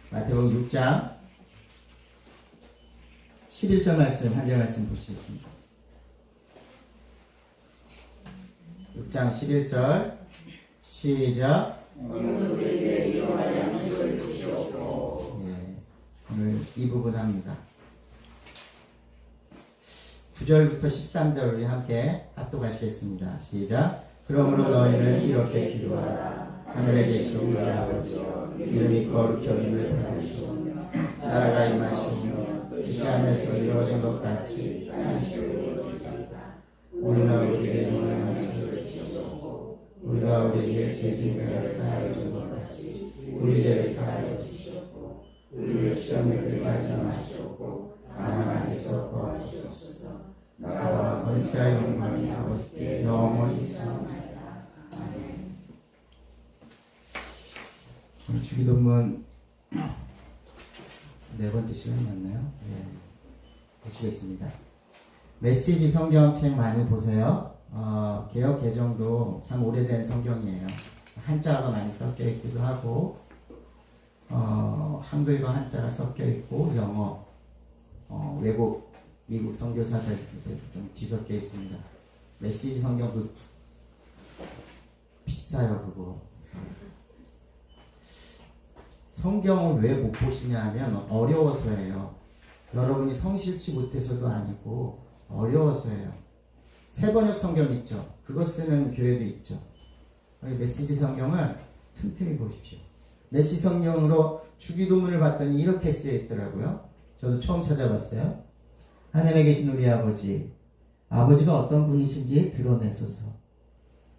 마태복음 6장 11절 말씀, 한 절 말씀 보시겠습니다. 6장 11절 시작. 오늘 우리에게 일용할 양식을 주시옵고. 예, 오늘 이 부분 합니다. 9절부터 13절 우리 함께 합독하시겠습니다. 시작. 그러므로 너희는 이렇게 기도하라. 하늘에 계신 우리 아버지여, 이름이 거룩히 여김을 받으시오며 나라가 임하시오며 뜻이 하늘에서 이루어진 것 같이 땅에서 이루어지리이다. 오늘날 우리에게 오늘 양식을 주시옵고 우리가 우리에게 죄 지은 자를 사하여 준 것 같이 우리 죄를 사하여 주시옵고 우리를 시험에 들게 하지 마시옵고 다만 악에서 구하시옵소서. 나라와 권세와 영광이 아버지께 영원히 있사옵나이다. 아멘. 오늘 주기도문 네 번째 시간 맞나요? 네. 보시겠습니다. 메시지 성경책 많이 보세요. 개역 개정도 참 오래된 성경이에요. 한자가 많이 섞여 있기도 하고, 한글과 한자가 섞여 있고, 영어, 외국, 미국 선교사들 좀 뒤섞여 있습니다. 메시지 성경 비싸요, 그거. 성경을 왜 못 보시냐 하면 어려워서예요. 여러분이 성실치 못해서도 아니고 어려워서예요. 세번역 성경 있죠. 그거 쓰는 교회도 있죠. 메시지 성경을 틈틈이 보십시오. 메시지 성경으로 주기도문을 봤더니 이렇게 쓰여 있더라고요. 저도 처음 찾아봤어요. 하늘에 계신 우리 아버지, 아버지가 어떤 분이신지 드러내소서.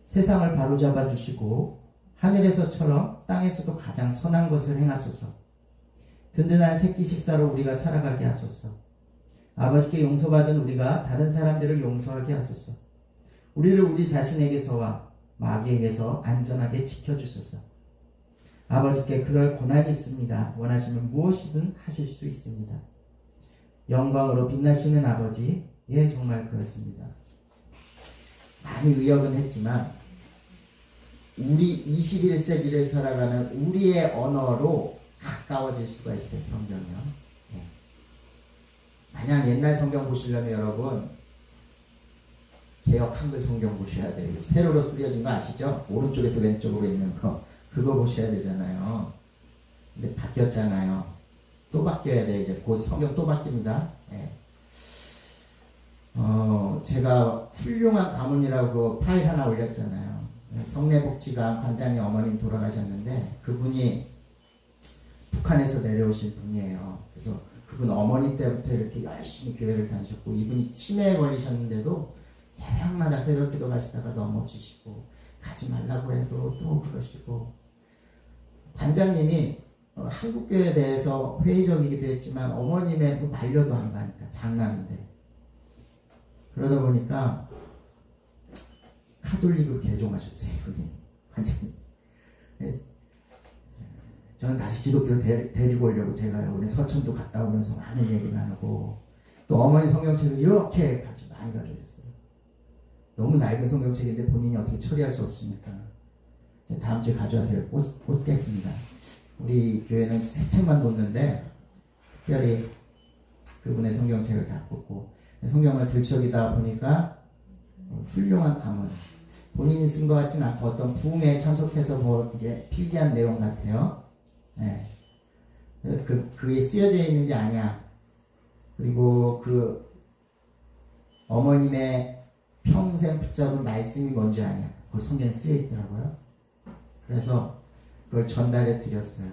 세상을 바로잡아 주시고 하늘에서처럼 땅에서도 가장 선한 것을 행하소서. 든든한 새끼 식사로 우리가 살아가게 하소서. 아버지께 용서받은 우리가 다른 사람들을 용서하게 하소서. 우리를 우리 자신에게서와 마귀에게서 안전하게 지켜주소서. 아버지께 그럴 고난이 있습니다. 원하시면 무엇이든 하실 수 있습니다. 영광으로 빛나시는 아버지, 예, 정말 그렇습니다. 많이 의역은 했지만 우리 21세기를 살아가는 우리의 언어로 가까워질 수가 있어요. 성경이요. 네. 만약 옛날 성경 보시려면 여러분 개역 한글 성경 보셔야 돼요. 세로로 쓰여진 거 아시죠? 오른쪽에서 왼쪽으로 있는 거 그거 보셔야 되잖아요. 근데 바뀌었잖아요. 또 바뀌어야 돼요. 이제 곧 성경 또 바뀝니다. 네. 제가 훌륭한 가문이라고 파일 하나 올렸잖아요. 성내복지관 관장님 어머님 돌아가셨는데 그분이 북한에서 내려오신 분이에요. 그래서 그분 어머니 때부터 이렇게 열심히 교회를 다니셨고 이분이 치매에 걸리셨는데도 새벽마다 새벽 기도 가시다가 넘어지시고 가지 말라고 해도 또 그러시고 관장님이 한국교회에 대해서 회의적이기도 했지만 어머님의 그 말려도 안 가니까 장난인데 그러다 보니까 카톨릭으로 개종하셨어요. 이분이 관장님. 저는 다시 기독교로 데리고 오려고 제가 오늘 서천도 갔다 오면서 많은 얘기 나누고 또 어머니 성경책을 이렇게 많이 가져오셨어요. 너무 낡은 성경책인데 본인이 어떻게 처리할 수 없으니까 다음 주에 가져와서 꽂겠습니다. 우리 교회는 새 책만 놓는데 특별히 그분의 성경책을 다 꽂고 성경을 들춰기다 보니까 훌륭한 가문 본인이 쓴 것 같진 않고 어떤 부흥에 참석해서 뭐 이게 필기한 내용 같아요. 네. 그게 쓰여져 있는지 아냐. 그리고 그 어머님의 평생 붙잡은 말씀이 뭔지 아냐. 그 성경에 쓰여 있더라고요. 그래서 그걸 전달해 드렸어요.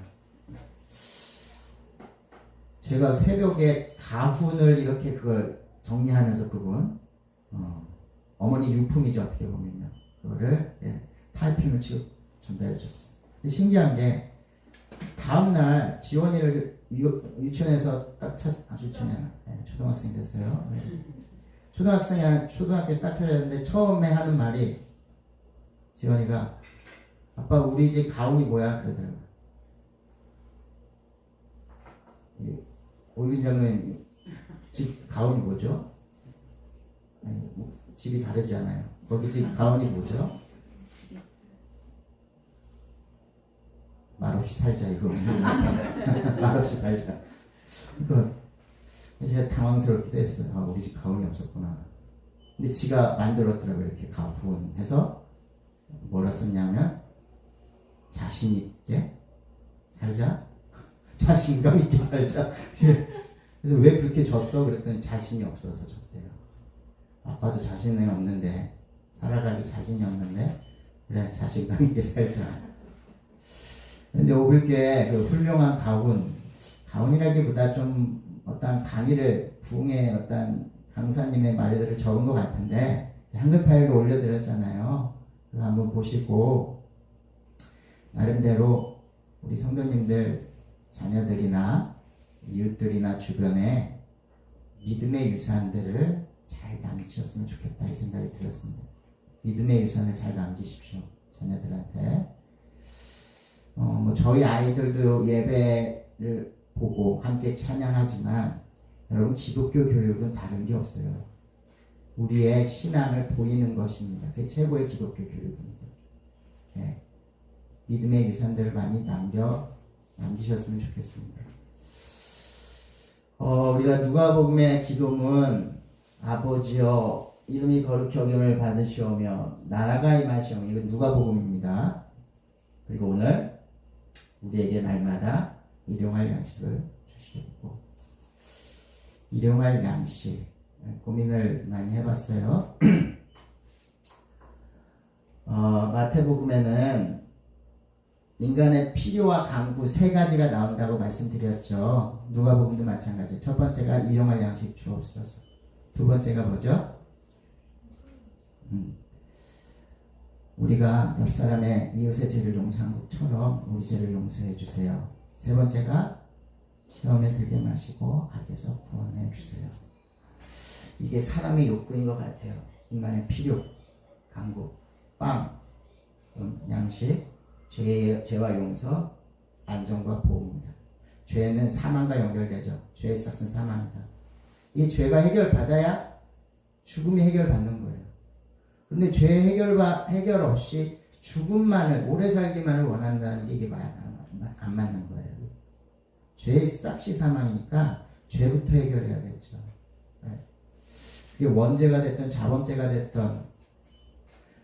제가 새벽에 가훈을 이렇게 그걸 정리하면서 그분 어머니 유품이죠. 어떻게 보면요. 그거를 타이핑을 치고 전달해 줬어요. 신기한 게 다음날 지원이를 유치원에서 딱 유치원이야. 초등학생 됐어요. 초등학교에 딱 찾았는데 처음에 하는 말이 지원이가 아빠 우리 집 가훈이 뭐야? 그러더라고요. 오윤정은 집 가훈이 뭐죠? 아니, 뭐, 집이 다르잖아요. 거기 집 가훈이 뭐죠? 말 말없이 살자 이거. 말없이 살자. 그러니까 제가 당황스럽기도 했어요. 아, 우리 집 가훈이 없었구나. 근데 지가 만들었더라고요. 이렇게 가훈 해서 뭐라 썼냐면 자신 있게 살자. 자신감 있게 살자. 그래서 왜 그렇게 졌어? 그랬더니 자신이 없어서 졌대요. 아빠도 자신이 없는데, 살아가기 자신이 없는데, 그래, 자신감 있게 살자. 근데 오글께 그 훌륭한 가훈이라기보다 좀 어떤 강의를, 부흥의 어떤 강사님의 말들을 적은 것 같은데, 한글 파일로 올려드렸잖아요. 그거 한번 보시고, 나름대로 우리 성도님들, 자녀들이나 이웃들이나 주변에 믿음의 유산들을 잘 남기셨으면 좋겠다 이 생각이 들었습니다. 믿음의 유산을 잘 남기십시오. 자녀들한테. 뭐 저희 아이들도 예배를 보고 함께 찬양하지만 여러분 기독교 교육은 다른 게 없어요. 우리의 신앙을 보이는 것입니다. 그게 최고의 기독교 교육입니다. 네. 믿음의 유산들을 많이 남기셨으면 좋겠습니다. 우리가 누가복음의 기도문 아버지여 이름이 거룩히 여김을 받으시오며 나라가 임하시오며 이건 누가복음입니다. 그리고 오늘 우리에게 날마다 일용할 양식을 주시고 일용할 양식 고민을 많이 해봤어요. 마태복음에는 인간의 필요와 강구 세 가지가 나온다고 말씀드렸죠. 누가복음도 마찬가지. 첫 번째가 일용할 양식 주옵소서. 두 번째가 뭐죠? 우리가 옆 사람의 이웃의 죄를 용서한 것처럼 우리 죄를 용서해 주세요. 세 번째가 시험에 들게 마시고 악에서 구원해 주세요. 이게 사람의 욕구인 것 같아요. 인간의 필요, 강구, 빵, 양식, 죄와 용서, 안정과 보호입니다. 죄는 사망과 연결되죠. 죄의 싹은 사망이다. 이 죄가 해결받아야 죽음이 해결받는 거예요. 그런데 죄 해결 없이 죽음만을, 오래 살기만을 원한다는 게 이게 안 맞는 거예요. 죄의 싹이 사망이니까 죄부터 해결해야겠죠. 이게 원죄가 됐든 자범죄가 됐든.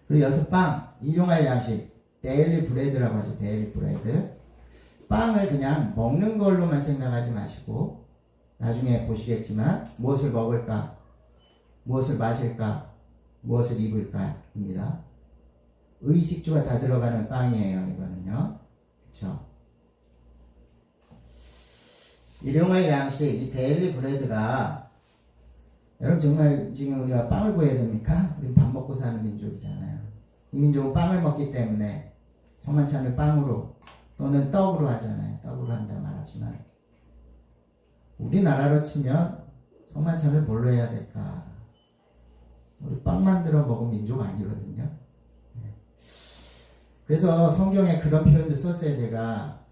그리고 여기서 빵, 일용할 양식, 데일리 브레드라고 하죠. 데일리 브레드. 빵을 그냥 먹는 걸로만 생각하지 마시고 나중에 보시겠지만 무엇을 먹을까, 무엇을 마실까, 무엇을 입을까입니다. 의식주가 다 들어가는 빵이에요. 이거는요. 그렇죠? 일용할 양식, 이 데일리 브레드가 여러분 정말 지금 우리가 빵을 구해야 됩니까? 우리 밥 먹고 사는 민족이잖아요. 이 민족은 빵을 먹기 때문에 성만찬을 빵으로 또는 떡으로 하잖아요. 떡으로 한다 말하지만 우리나라로 치면 성만찬을 뭘로 해야 될까? 우리 빵 만들어 먹은 민족 아니거든요. 그래서 성경에 그런 표현도 썼어요. 제가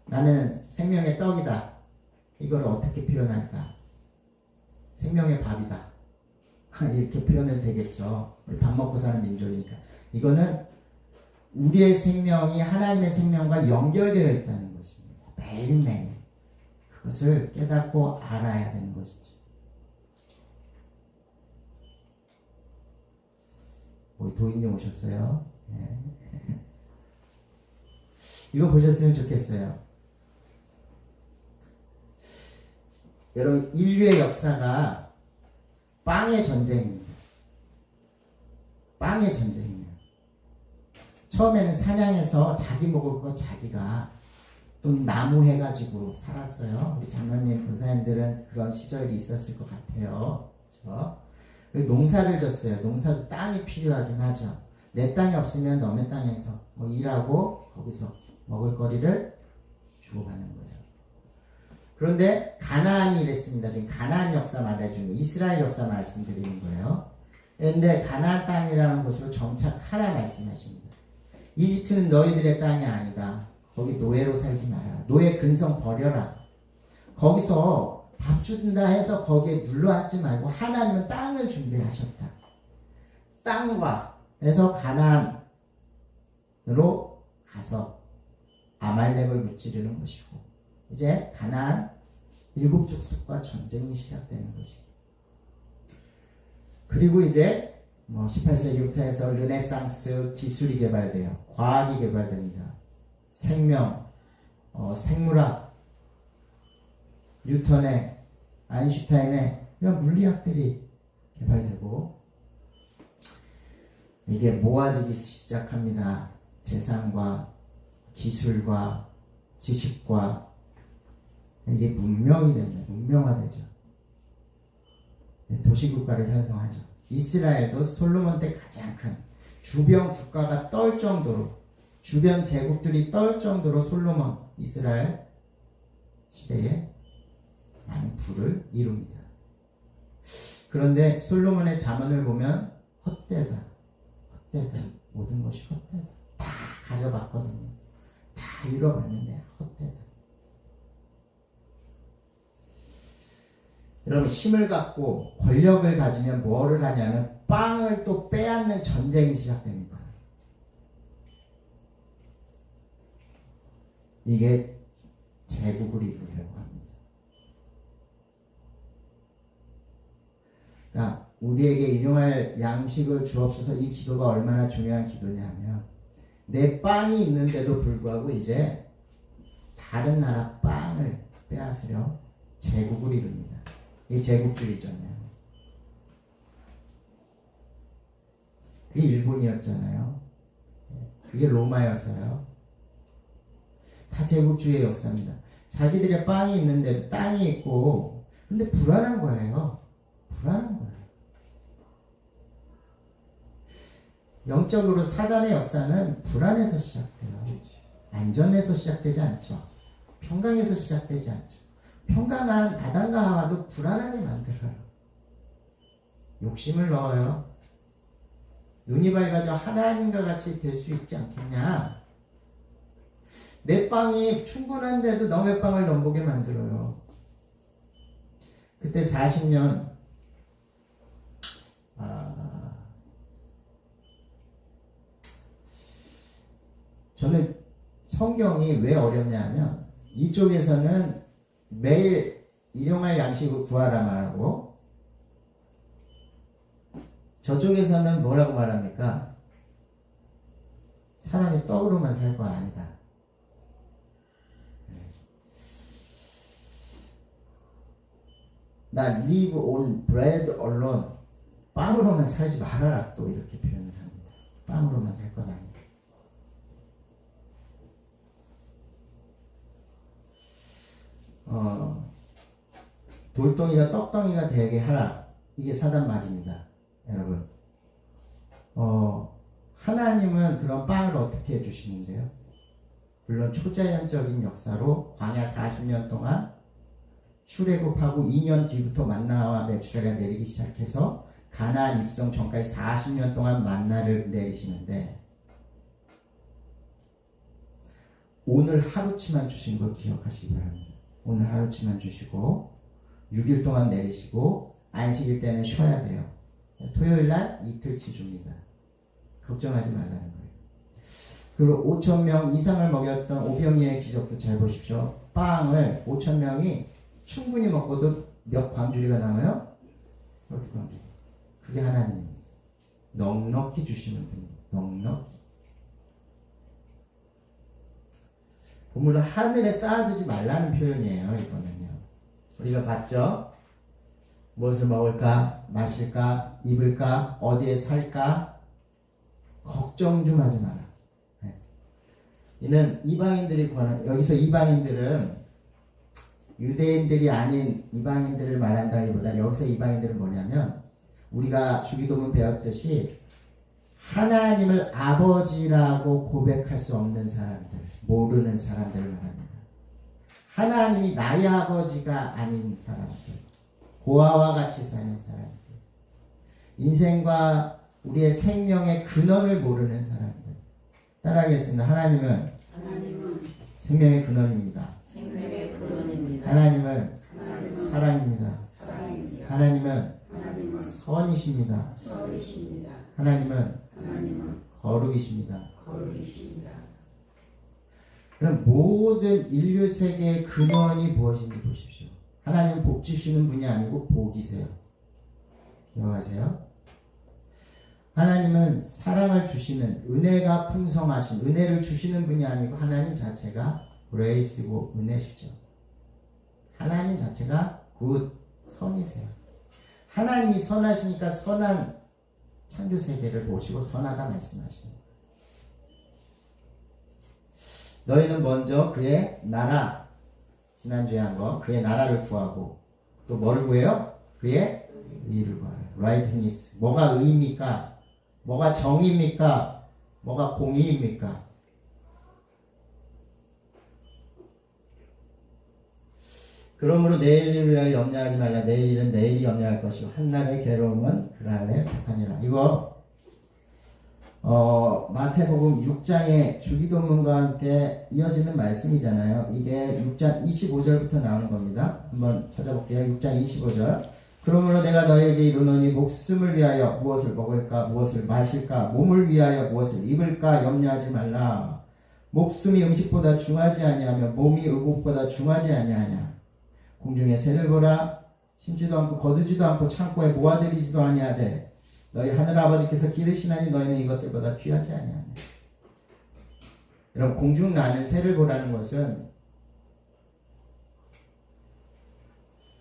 나는 생명의 떡이다. 이걸 어떻게 표현할까? 생명의 밥이다. 이렇게 표현해도 되겠죠. 우리 밥 먹고 사는 민족이니까. 이거는 우리의 생명이 하나님의 생명과 연결되어 있다는 것입니다. 매일매일 그것을 깨닫고 알아야 되는 것이죠. 우리 도인님 오셨어요? 네. 이거 보셨으면 좋겠어요. 여러분, 인류의 역사가 빵의 전쟁입니다. 빵의 전쟁입니다. 처음에는 사냥해서 자기 먹을 거 자기가 또 나무 해가지고 살았어요. 우리 장로님, 교사님들은 그런 시절이 있었을 것 같아요. 그렇죠? 농사를 졌어요. 농사도 땅이 필요하긴 하죠. 내 땅이 없으면 너네 땅에서 뭐 일하고 거기서 먹을 거리를 주고받는 거예요. 그런데 가나안이 이랬습니다. 지금 가나안 역사 말해주는 거예요. 이스라엘 역사 말씀드리는 거예요. 그런데 가나안 땅이라는 곳으로 정착하라 말씀하십니다. 이집트는 너희들의 땅이 아니다. 거기 노예로 살지 마라. 노예 근성 버려라. 거기서 밥 준다 해서 거기에 눌러앉지 말고 하나님은 땅을 준비하셨다. 땅과 해서 가나안으로 가서 아말렉을 무찌르는 것이고 이제 가나안 7족속과 전쟁이 시작되는 거지. 그리고 이제 18세기부터 해서 르네상스 기술이 개발돼요. 과학이 개발됩니다. 생명, 생물학, 뉴턴의, 아인슈타인의 이런 물리학들이 개발되고 이게 모아지기 시작합니다. 재산과 기술과 지식과 이게 문명이 됩니다. 문명화되죠. 도시국가를 형성하죠. 이스라엘도 솔로몬 때 가장 큰 주변 국가가 떨 정도로 주변 제국들이 떨 정도로 솔로몬 이스라엘 시대에 많은 부를 이룹니다. 그런데 솔로몬의 잠언을 보면 헛되다. 모든 것이 헛되다. 다 가져갔거든요. 다 이뤄봤는데 헛되다. 여러분 힘을 갖고 권력을 가지면 뭐를 하냐면 빵을 또 빼앗는 전쟁이 시작됩니다. 이게 제국을 이루려고 합니다. 그러니까 우리에게 일용할 양식을 주옵소서 이 기도가 얼마나 중요한 기도냐면 내 빵이 있는데도 불구하고 이제 다른 나라 빵을 빼앗으려 제국을 이룹니다. 이게 제국주의잖아요. 그게 일본이었잖아요. 그게 로마였어요. 다 제국주의의 역사입니다. 자기들의 빵이 있는데도 땅이 있고 근데 불안한 거예요. 불안한 거예요. 영적으로 사단의 역사는 불안에서 시작돼요. 안전에서 시작되지 않죠. 평강에서 시작되지 않죠. 평강한 아담과 하와도 불안하게 만들어요. 욕심을 넣어요. 눈이 밝아져 하나님과 같이 될 수 있지 않겠냐. 내 빵이 충분한데도 너의 빵을 넘보게 만들어요. 그때 40년 저는 성경이 왜 어렵냐 하면 이쪽에서는 매일 일용할 양식을 구하라 말하고 저쪽에서는 뭐라고 말합니까? 사람이 떡으로만 살 건 아니다. 나 live on bread alone. 빵으로만 살지 말아라. 또 이렇게 표현을 합니다. 빵으로만 살 건 아니다. 돌덩이가 떡덩이가 되게 하라. 이게 사단 말입니다. 여러분. 하나님은 그런 빵을 어떻게 해주시는데요? 물론 초자연적인 역사로 광야 40년 동안 출애굽하고 2년 뒤부터 만나와 메추라가 내리기 시작해서 가나안 입성 전까지 40년 동안 만나를 내리시는데 오늘 하루치만 주신 거 기억하시기 바랍니다. 오늘 하루치만 주시고 6일 동안 내리시고 안식일 때는 쉬어야 돼요. 토요일날 이틀치 줍니다. 걱정하지 말라는 거예요. 그리고 5,000명 이상을 먹였던 오병이의 기적도 잘 보십시오. 빵을 5,000명이 충분히 먹고도 몇 광주리가 남아요? 몇 광주리. 그게 하나님입니다. 넉넉히 주시는 분입니다. 넉넉히. 보물을 하늘에 쌓아두지 말라는 표현이에요. 이거는요. 우리가 봤죠? 무엇을 먹을까? 마실까? 입을까? 어디에 살까? 걱정 좀 하지 마라. 네. 이는 이방인들이 권한, 여기서 이방인들은 유대인들이 아닌 이방인들을 말한다기보다 여기서 이방인들은 뭐냐면 우리가 주기도문 배웠듯이 하나님을 아버지라고 고백할 수 없는 사람들, 모르는 사람들을 말합니다. 하나님이 나의 아버지가 아닌 사람들, 고아와 같이 사는 사람들, 인생과 우리의 생명의 근원을 모르는 사람들. 따라하겠습니다. 하나님은 생명의 근원입니다. 하나님은 사랑입니다. 하나님은 선이십니다. 하나님은 거룩이십니다. 그럼 모든 인류 세계의 근원이 무엇인지 보십시오. 하나님은 복 주시는 분이 아니고 복이세요. 기억하세요? 하나님은 사랑을 주시는, 은혜가 풍성하신, 은혜를 주시는 분이 아니고 하나님 자체가 그레이스고 은혜시죠. 하나님 자체가 굿, 선이세요. 하나님이 선하시니까 선한 창조 세계를 보시고 선하다 말씀하십니다. 너희는 먼저 그의 나라, 지난주에 한 거, 그의 나라를 구하고 또 뭐를 구해요? 그의 의를 구하라. rightness. 뭐가 의입니까? 뭐가 정의입니까? 뭐가 공의입니까? 그러므로 내일을 위하여 염려하지 말라. 내일 일은 내일이 염려할 것이고 한날의 괴로움은 그날의 평안이라. 이거 마태복음 6장의 주기도문과 함께 이어지는 말씀이잖아요. 이게 6장 25절부터 나오는 겁니다. 한번 찾아볼게요. 6장 25절. 그러므로 내가 너희에게 이르노니 목숨을 위하여 무엇을 먹을까 무엇을 마실까 몸을 위하여 무엇을 입을까 염려하지 말라. 목숨이 음식보다 중하지 아니하며 몸이 의복보다 중하지 아니하냐. 공중의 새를 보라. 심지도 않고 거두지도 않고 창고에 모아들이지도 아니하되 너희 하늘 아버지께서 기르시나니 너희는 이것들보다 귀하지 아니하냐. 여러분, 공중 나는 새를 보라는 것은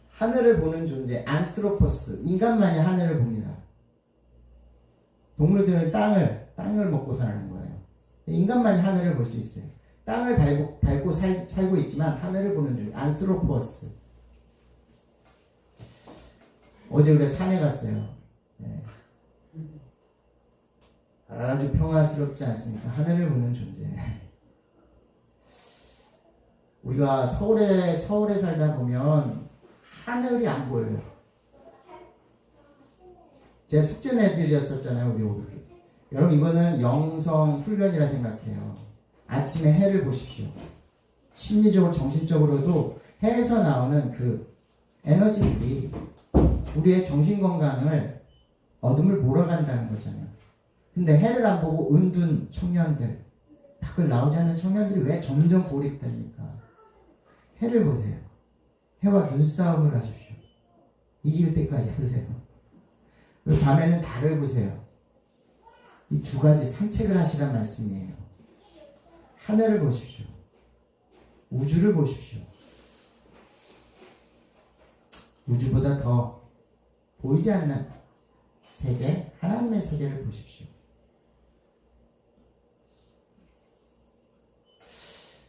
하늘을 보는 존재, 안스로포스, 인간만이 하늘을 봅니다. 동물들은 땅을 먹고 사는 거예요. 인간만이 하늘을 볼 수 있어요. 땅을 밟고 살고 있지만 하늘을 보는 존재, 안스로포스. 어제 우리 산에 갔어요. 네. 아주 평화스럽지 않습니까? 하늘을 보는 존재. 우리가 서울에 살다 보면 하늘이 안 보여요. 제 숙제 내드렸었잖아요, 우리 오늘. 여러분, 이거는 영성 훈련이라 생각해요. 아침에 해를 보십시오. 심리적으로, 정신적으로도 해에서 나오는 그 에너지들이 우리의 정신 건강을 어둠을 몰아간다는 거잖아요. 근데 해를 안 보고 은둔 청년들, 밖을 나오지 않는 청년들이 왜 점점 고립됩니까? 해를 보세요. 해와 눈싸움을 하십시오. 이길 때까지 하세요. 그리고 밤에는 달을 보세요. 이 두 가지 산책을 하시란 말씀이에요. 하늘을 보십시오. 우주를 보십시오. 우주보다 더 보이지 않는 세계, 하나님의 세계를 보십시오.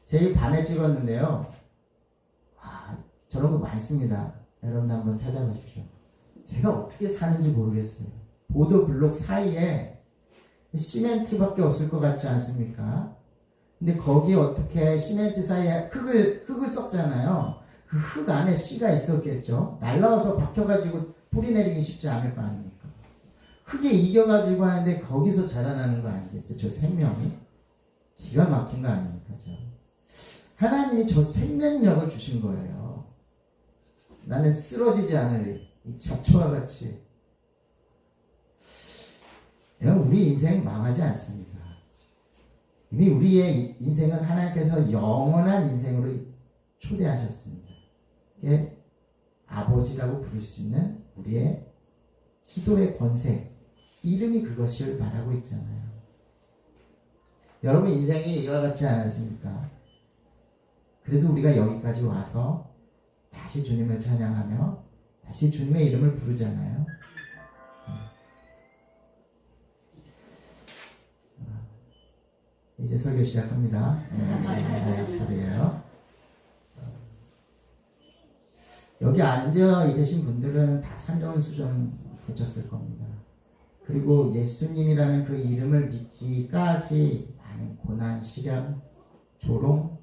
제일 밤에 찍었는데요. 저런 거 많습니다. 여러분 한번 찾아보십시오. 제가 어떻게 사는지 모르겠어요. 보도 블록 사이에 시멘트밖에 없을 것 같지 않습니까? 근데 거기에 어떻게 시멘트 사이에 흙을 썩잖아요. 그 흙 안에 씨가 있었겠죠. 날라와서 박혀가지고 뿌리 내리기 쉽지 않을 거 아닙니까? 흙에 이겨가지고 하는데 거기서 자라나는 거 아니겠어요? 저 생명이 기가 막힌 거 아닙니까? 하나님이 저 생명력을 주신 거예요. 나는 쓰러지지 않으리. 이 잡초와 같이. 우리 인생 망하지 않습니다. 이미 우리의 인생은 하나님께서 영원한 인생으로 초대하셨습니다. 이게 아버지라고 부를 수 있는 우리의 기도의 권세, 이름이 그것을 말하고 있잖아요. 여러분 인생이 이와 같지 않았습니까? 그래도 우리가 여기까지 와서 다시 주님을 찬양하며 다시 주님의 이름을 부르잖아요. 이제 설교 시작합니다. 소리예요. 여기 앉아 계신 분들은 다 산전 수전 거쳤을 겁니다. 그리고 예수님이라는 그 이름을 믿기까지 많은 고난, 시련, 조롱,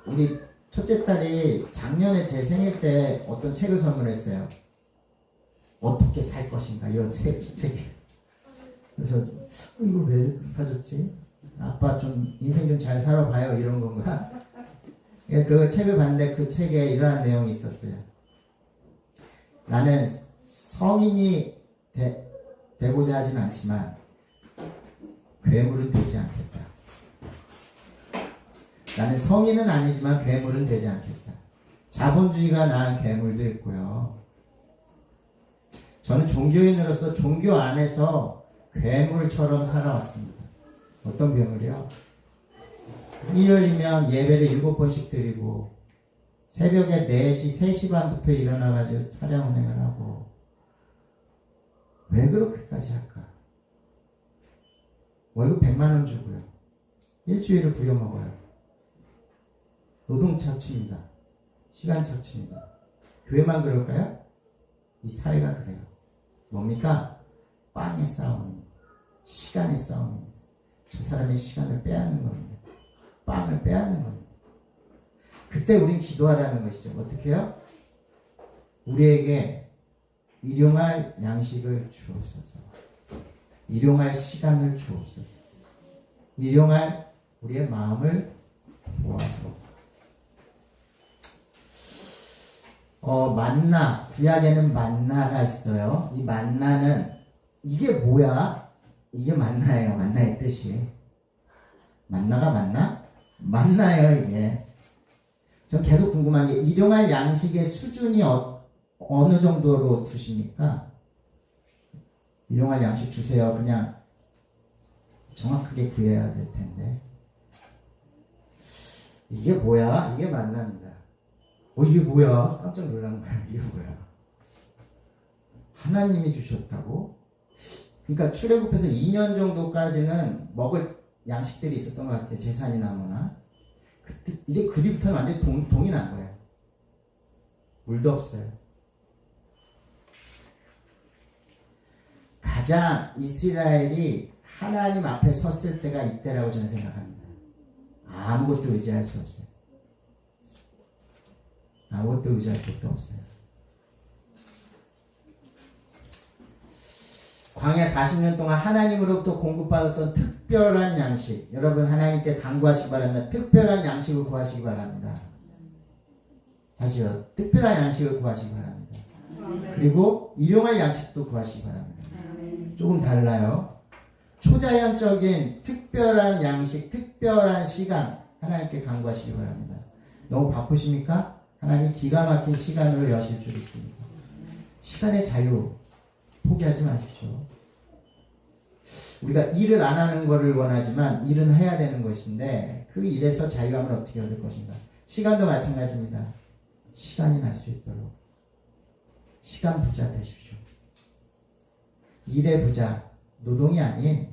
우리 첫째 딸이 작년에 제 생일 때 어떤 책을 선물했어요. 어떻게 살 것인가 이런 책이. 그래서 이걸 왜 사줬지? 아빠 좀 인생 좀 잘 살아봐요 이런 건가? 그 책을 봤는데 그 책에 이러한 내용이 있었어요. 나는 성인이 되고자 하진 않지만 괴물은 되지 않겠다. 나는 성인은 아니지만 괴물은 되지 않겠다. 자본주의가 낳은 괴물도 있고요. 저는 종교인으로서 종교 안에서 괴물처럼 살아왔습니다. 어떤 괴물이요? 일요일이면 예배를 7번씩 드리고 새벽에 4시, 3시 반부터 일어나가지고 차량 운행을 하고 왜 그렇게까지 할까? 월급 100만원 주고요. 일주일을 부려먹어요. 노동 착취입니다. 시간 착취입니다. 교회만 그럴까요? 이 사회가 그래요. 뭡니까? 빵의 싸움입니다. 시간의 싸움입니다. 저 사람의 시간을 빼앗는 겁니다. 빵을 빼앗는 겁니다. 그때 우린 기도하라는 것이죠. 어떻게 해요? 우리에게 일용할 양식을 주옵소서. 일용할 시간을 주옵소서. 일용할 우리의 마음을 모아서. 만나, 구약에는 만나가 있어요. 이 만나는 이게 뭐야? 이게 만나예요. 만나의 뜻이. 만나가 맞나? 맞나요, 이게. 전 계속 궁금한 게 일용할 양식의 수준이 어느 정도로 두십니까? 일용할 양식 주세요. 그냥 정확하게 구해야 될 텐데. 이게 뭐야? 이게 만납니다. 이게 뭐야? 깜짝 놀란 거야. 이게 뭐야? 하나님이 주셨다고? 그러니까 출애굽해서 2년 정도까지는 먹을 양식들이 있었던 것 같아요. 제사니나 뭐나. 그때 이제 그 뒤부터는 완전히 동이 난 거예요. 물도 없어요. 가장 이스라엘이 하나님 앞에 섰을 때가 이때라고 저는 생각합니다. 아무것도 의지할 수 없어요. 아무것도 의지할 것도 없어요. 광야 40년 동안 하나님으로부터 공급받았던 특별한 양식. 여러분 하나님께 간구하시기 바랍니다. 특별한 양식을 구하시기 바랍니다. 다시요. 특별한 양식을 구하시기 바랍니다. 그리고 일용할 양식도 구하시기 바랍니다. 조금 달라요. 초자연적인 특별한 양식, 특별한 시간 하나님께 간구하시기 바랍니다. 너무 바쁘십니까? 하나님 기가 막힌 시간으로 여실 줄 있습니다. 시간의 자유 포기하지 마십시오. 우리가 일을 안 하는 것을 원하지만 일은 해야 되는 것인데 그 일에서 자유함을 어떻게 얻을 것인가. 시간도 마찬가지입니다. 시간이 날 수 있도록 시간 부자 되십시오. 일의 부자, 노동이 아닌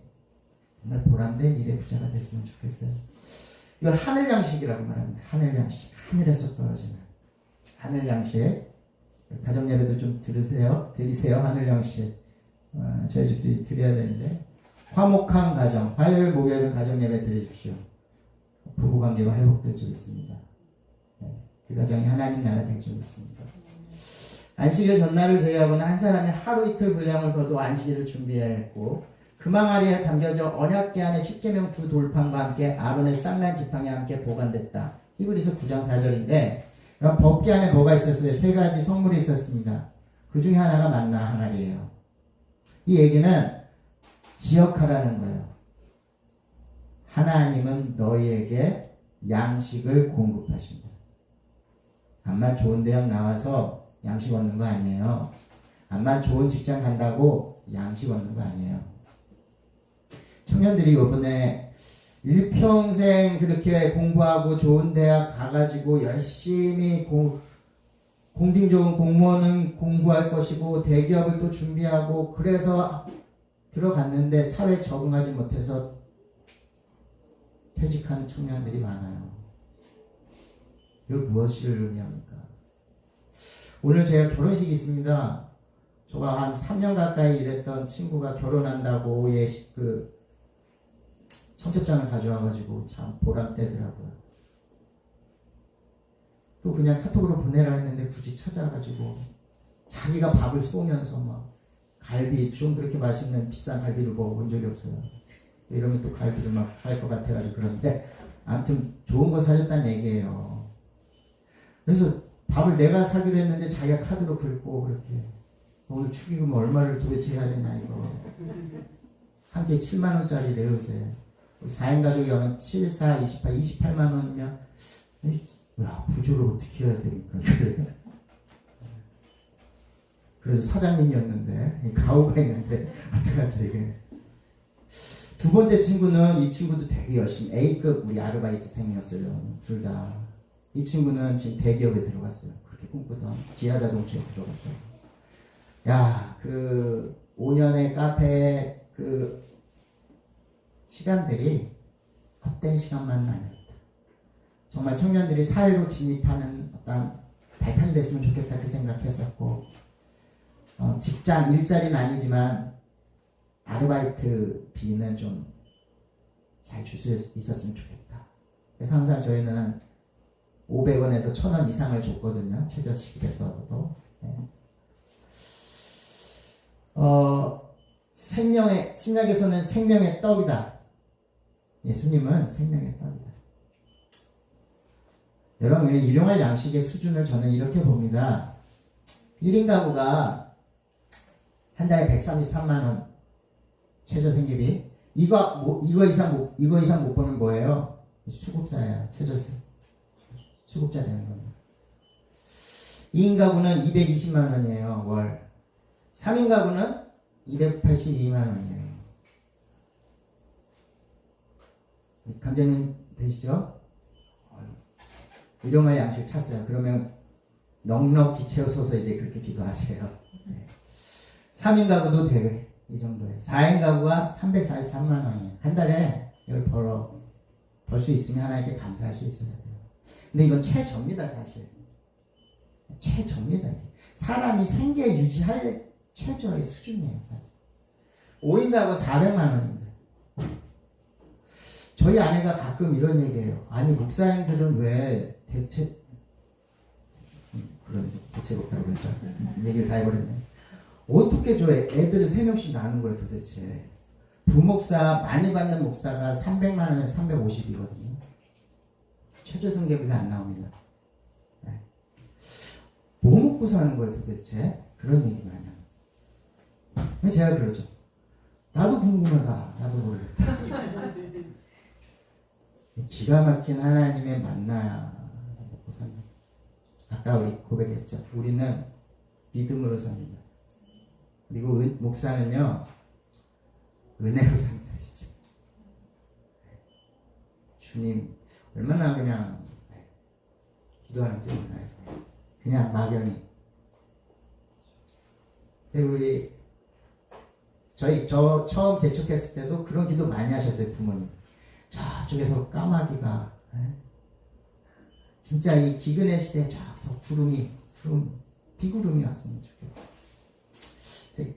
정말 보람된 일의 부자가 됐으면 좋겠어요. 이걸 하늘 양식이라고 말합니다. 하늘 양식, 하늘에서 떨어지는 하늘 양식. 가정 예배도 좀 드리세요. 하늘 양식. 저희 집도 드려야 되는데 화목한 가정, 화요일 목요일은 가정 예배 드리십시오. 부부관계가 회복될 줄 있습니다. 그 가정이 하나님 나라 될 줄 있습니다. 안식일 전날을 제외하고는 한 사람이 하루 이틀 분량을 거둬 안식일을 준비해야 했고 금왕 아래에 담겨져 언약궤 안에 십계명 두 돌판과 함께 아론의 쌍난 지팡이 함께 보관됐다. 히브리서 9장 4절인데 그럼 법궤 안에 뭐가 있었어요? 3가지 성물이 있었습니다. 그 중에 하나가 만나 항아리예요. 이 얘기는 기억하라는 거예요. 하나님은 너희에게 양식을 공급하신다. 암만 좋은 대학 나와서 양식 얻는 거 아니에요. 암만 좋은 직장 간다고 양식 얻는 거 아니에요. 청년들이 이번에 일평생 그렇게 공부하고 좋은 대학 가가지고 열심히 공딩 좋은 공무원은 공부할 것이고 대기업을 또 준비하고 그래서 들어갔는데 사회에 적응하지 못해서 퇴직하는 청년들이 많아요. 이걸 무엇을 의미합니까? 오늘 제가 결혼식이 있습니다. 저가 한 3년 가까이 일했던 친구가 결혼한다고 청첩장을 가져와가지고 참 보람되더라고요. 또 그냥 카톡으로 보내라 했는데 굳이 찾아가지고 자기가 밥을 쏘면서 막 갈비, 좀 그렇게 맛있는 비싼 갈비를 먹어본 적이 없어요. 이러면 또 갈비를 막 할 것 같아가지고 그런데 아무튼 좋은 거 사줬다는 얘기예요. 그래서 밥을 내가 사기로 했는데 자기가 카드로 긁고 그렇게 오늘 축의금 얼마를 도대체 해야 되냐 이거. 한 끼에 7만 원짜리래요 요새. 4인 가족이 하면 7, 4, 28, 28만 원이면 야 부조를 어떻게 해야 됩니까? 그래서 사장님이었는데 가오가 있는데 어떡하죠 이게. 두 번째 친구는 이 친구도 되게 열심히 A급 우리 아르바이트생이었어요. 둘 다. 이 친구는 지금 대기업에 들어갔어요. 그렇게 꿈꾸던 기아자동차에 들어갔어요. 야, 그 5년의 카페 그 시간들이 헛된 시간만은 아니었다. 정말 청년들이 사회로 진입하는 어떤 발판이 됐으면 좋겠다 그 생각했었고, 직장 일자리는 아니지만 아르바이트 비는 좀 잘 줄 수 있었으면 좋겠다. 그래서 항상 저희는 500원에서 1000원 이상을 줬거든요. 최저시급에서도. 네. 생명의, 신약에서는 생명의 떡이다. 예수님은 생명의 떡이다. 여러분, 일용할 양식의 수준을 저는 이렇게 봅니다. 1인 가구가 한 달에 133만원 최저생계비. 이거 이상 못 버는 뭐예요? 수급자예요. 수급자 되는 겁니다. 2인 가구는 220만 원이에요. 월. 3인 가구는 282만 원이에요. 감정은 되시죠? 일용할 양식 찾어요. 그러면 넉넉히 채우소서 이제 그렇게 기도하세요. 3인 가구도 되게 이 정도에 4인 가구가 343만 원이에요. 한 달에 이걸 벌 수 있으면 하나님께 감사할 수 있어야 돼요. 근데 이건 최저입니다. 사실 최저입니다. 사람이 생계 유지할 최저의 수준이에요. 사실. 5인 가구 400만 원인데 저희 아내가 가끔 이런 얘기해요. 아니 목사님들은 왜 대책 없다고 그러니까 얘기를 다 해버렸네. 어떻게 저 애들을 3명씩 낳는 거예요 도대체. 부목사 많이 받는 목사가 300만 원에서 350이거든요. 최저생계비가 안 나옵니다. 네. 뭐 먹고 사는 거예요 도대체. 그런 얘기 많이 합니다. 제가 그러죠. 나도 궁금하다. 나도 모르겠다. 기가 막힌 하나님의 만나야 먹고 산다. 아까 우리 고백했죠. 우리는 믿음으로 삽니다. 그리고 목사는요 은혜로 삽니다. 진짜. 주님 얼마나 그냥 기도하는지 몰라요. 그냥 막연히. 그리고 저 처음 개척했을 때도 그런 기도 많이 하셨어요. 부모님 저쪽에서 까마귀가 진짜 이 기근의 시대에 저기서 비구름이 왔으면 좋겠다.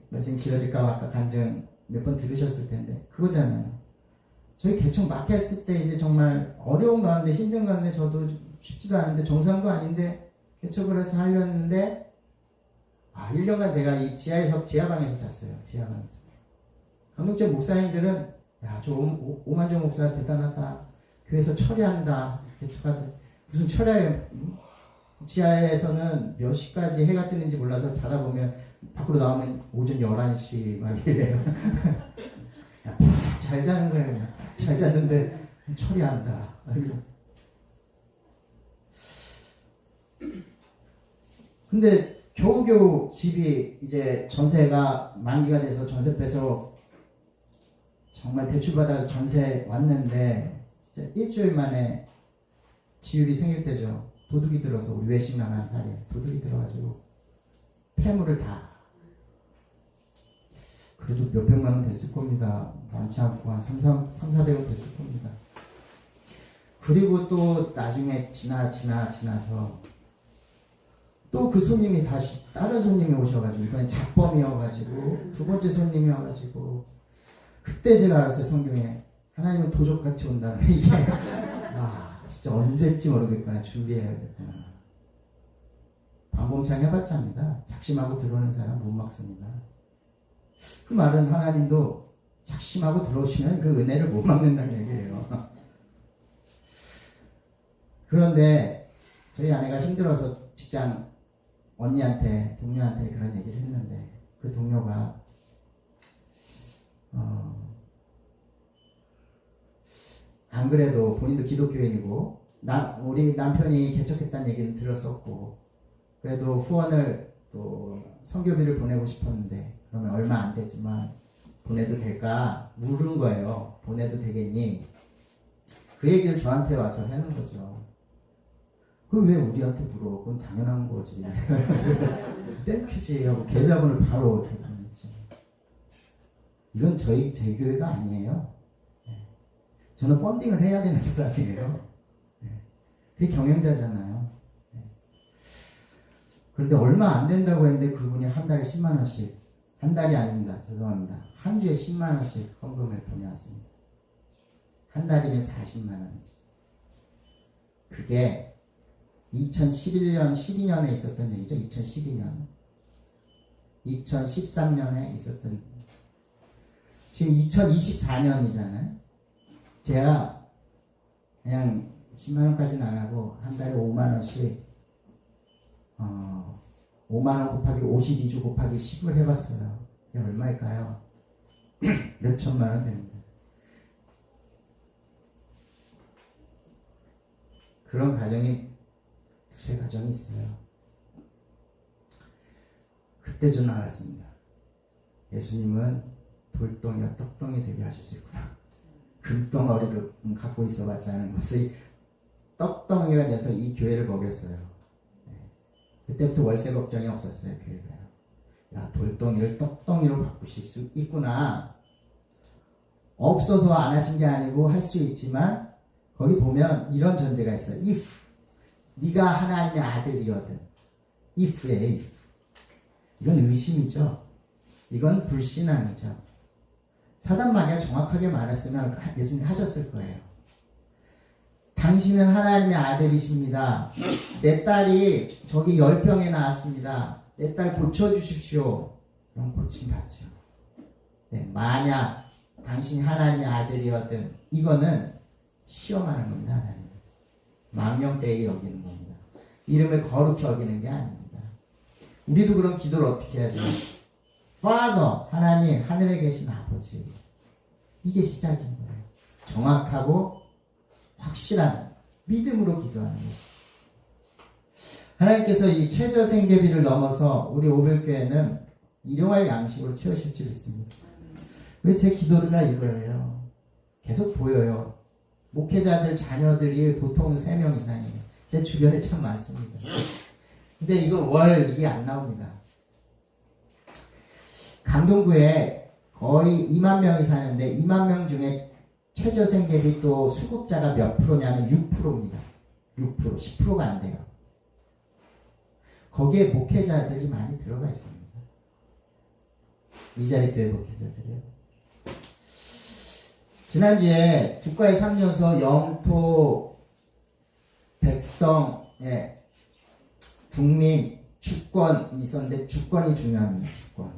말씀 길어질까봐 아까 간증 몇 번 들으셨을 텐데 그거잖아요. 저희 개척 막 했을 때 이제 정말 어려운 가운데 힘든 가운데 저도 쉽지도 않은데 정상도 아닌데 개척을 해서 하려는데 1년간 제가 이 지하방에서 잤어요. 지하방에서. 강동체 목사님들은 저 오만정 목사 대단하다. 교회에서 철야한다. 개척하다. 무슨 철야예요? 지하에서는 몇 시까지 해가 뜨는지 몰라서 자다 보면 밖으로 나오면 오전 11시 막 이래요. 푹 잘 자는 거예요. 잘 잤는데 처리한다. 근데 겨우겨우 집이 이제 전세가 만기가 돼서 전세 빼서 정말 대출받아서 전세 왔는데 진짜 일주일 만에 지율이 생길 때죠. 도둑이 들어서 우리 외식 나간 사이에 도둑이 들어가지고 폐물을 다 그래도 몇백만 원 됐을 겁니다. 많지 않고 한 400원 됐을 겁니다. 그리고 또 나중에 지나서 또 그 손님이 다시 다른 손님이 오셔가지고 이번엔 잡범이어가지고 두 번째 손님이 와가지고 그때 제가 알았어요. 성경에 하나님은 도적같이 온다는 이게 진짜 언제쯤 모르겠구나. 준비해야겠구나. 방범창 해봤자 합니다. 작심하고 들어오는 사람 못 막습니다. 그 말은 하나님도 작심하고 들어오시면 그 은혜를 못 막는다는 얘기예요. 그런데 저희 아내가 힘들어서 직장 언니한테 동료한테 그런 얘기를 했는데 그 동료가 안 그래도 본인도 기독교인이고 우리 남편이 개척했다는 얘기는 들었었고 그래도 후원을 또 선교비를 보내고 싶었는데 그러면 얼마 안 되지만 보내도 될까 물은 거예요. 보내도 되겠니? 그 얘기를 저한테 와서 하는 거죠. 그걸 왜 우리한테 물어? 그건 당연한 거지. 땡큐지 하고 계좌번호를 바로 이렇게 보냈지. 이건 제 교회가 아니에요. 저는 펀딩을 해야 되는 사람이에요. 그게 경영자잖아요. 그런데 얼마 안 된다고 했는데 그분이 한 달에 10만 원씩, 한 달이 아닙니다. 죄송합니다. 한 주에 10만 원씩 헌금을 보내왔습니다. 한 달이면 40만 원이죠. 그게 2011년, 12년에 있었던 얘기죠. 2012년. 2013년에 있었던 지금 2024년이잖아요. 제가 그냥 10만원까지는 안 하고 한 달에 5만원씩 5만원 곱하기 52주 곱하기 10을 해봤어요. 그게 얼마일까요? 몇 천만원 됩니다. 그런 가정이 두세 가정이 있어요. 그때 저는 알았습니다. 예수님은 돌덩이와 떡덩이 되게 하실 수 있구나. 금덩어리를 갖고 있어봤자 하는 것이 떡덩이가 돼서 이 교회를 먹였어요. 그때부터 월세 걱정이 없었어요. 교회가. 야, 돌덩이를 떡덩이로 바꾸실 수 있구나. 없어서 안 하신 게 아니고 할 수 있지만 거기 보면 이런 전제가 있어요. if 네가 하나님의 아들이거든. if에 if. 이건 의심이죠. 이건 불신앙이죠. 사단 마귀가 정확하게 말했으면 예수님 하셨을 거예요. 당신은 하나님의 아들이십니다. 내 딸이 저기 열병에 나왔습니다. 내 딸 고쳐주십시오. 그럼 고침 받죠. 네, 만약 당신이 하나님의 아들이었든 이거는 시험하는 겁니다. 하나님. 망령되게 여기는 겁니다. 이름을 거룩히 여기는 게 아닙니다. 우리도 그런 기도를 어떻게 해야 돼요? Father, 하나님, 하늘에 계신 아버지. 이게 시작인 거예요. 정확하고 확실한 믿음으로 기도하는 것입니다. 하나님께서 이 최저생계비를 넘어서 우리 오별교회는 일용할 양식으로 채우실 줄 믿습니다. 왜 제 기도가 이거예요. 계속 보여요. 목회자들 자녀들이 보통 3명 이상이에요. 제 주변에 참 많습니다. 근데 이거 월 이게 안 나옵니다. 강동구에 거의 2만 명이 사는데 2만 명 중에 최저생계비 또 수급자가 몇 프로냐면 6%입니다. 6%, 10%가 안 돼요. 거기에 목회자들이 많이 들어가 있습니다. 이자리교회 목회자들이요. 지난주에 국가의 3요소 영토 백성의 국민 주권이 있었는데 주권이 중요합니다. 주권.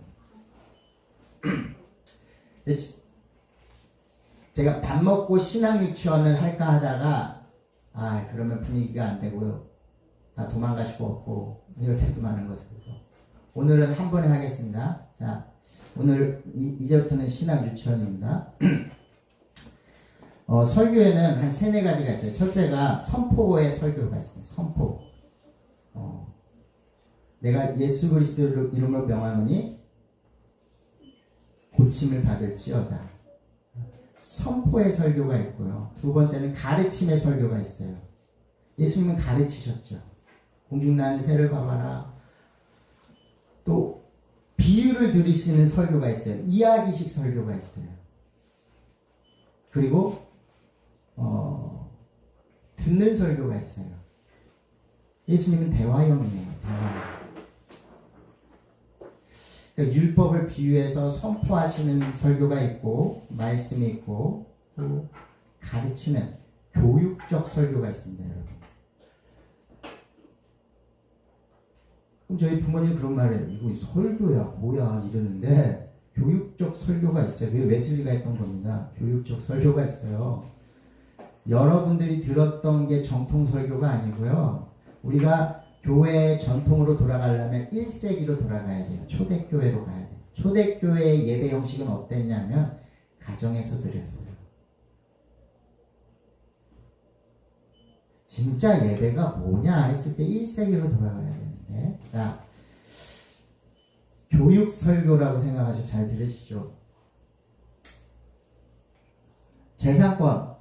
제가 밥 먹고 신앙 유치원을 할까 하다가 그러면 분위기가 안 되고요. 다 도망가시고 없고 이럴 때도 많은 것이죠. 오늘은 한 번에 하겠습니다. 자, 오늘 이제부터는 신앙 유치원입니다. 설교에는 한 3-4가지가 있어요. 첫째가 선포의 설교가 있어요. 선포. 내가 예수 그리스도 이름으로 명하노니 고침을 받을지어다. 선포의 설교가 있고요. 두 번째는 가르침의 설교가 있어요. 예수님은 가르치셨죠. 공중나는 새를 봐봐라. 또 비유를 들으시는 설교가 있어요. 이야기식 설교가 있어요. 그리고 듣는 설교가 있어요. 예수님은 대화형이에요. 대화형. 그러니까 율법을 비유해서 선포하시는 설교가 있고 말씀이 있고 또 가르치는 교육적 설교가 있습니다. 여러분. 그럼 저희 부모님 그런 말이에요. 이거 설교야 뭐야 이러는데 교육적 설교가 있어요. 그게 웨슬리가 했던 겁니다. 교육적 설교가 있어요. 여러분들이 들었던 게 정통 설교가 아니고요. 우리가 교회의 전통으로 돌아가려면 1세기로 돌아가야 돼요. 초대교회로 가야 돼요. 초대교회 예배 형식은 어땠냐면 가정에서 드렸어요. 진짜 예배가 뭐냐 했을 때 1세기로 돌아가야 되는데, 자, 교육 설교라고 생각하시고 잘 들으십시오. 재산권,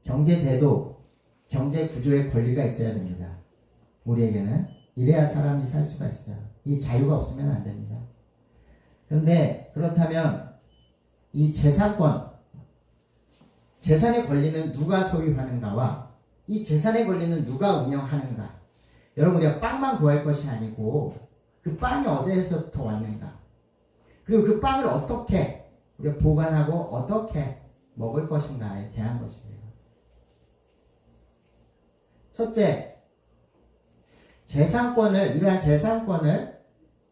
경제제도, 경제구조의 권리가 있어야 됩니다. 우리에게는. 이래야 사람이 살 수가 있어요. 이 자유가 없으면 안 됩니다. 그런데 그렇다면 이 재산권, 재산의 권리는 누가 소유하는가와 이 재산의 권리는 누가 운영하는가. 여러분, 우리가 빵만 구할 것이 아니고 그 빵이 어디서부터 왔는가, 그리고 그 빵을 어떻게 우리가 보관하고 어떻게 먹을 것인가에 대한 것이에요. 첫째, 이러한 재산권을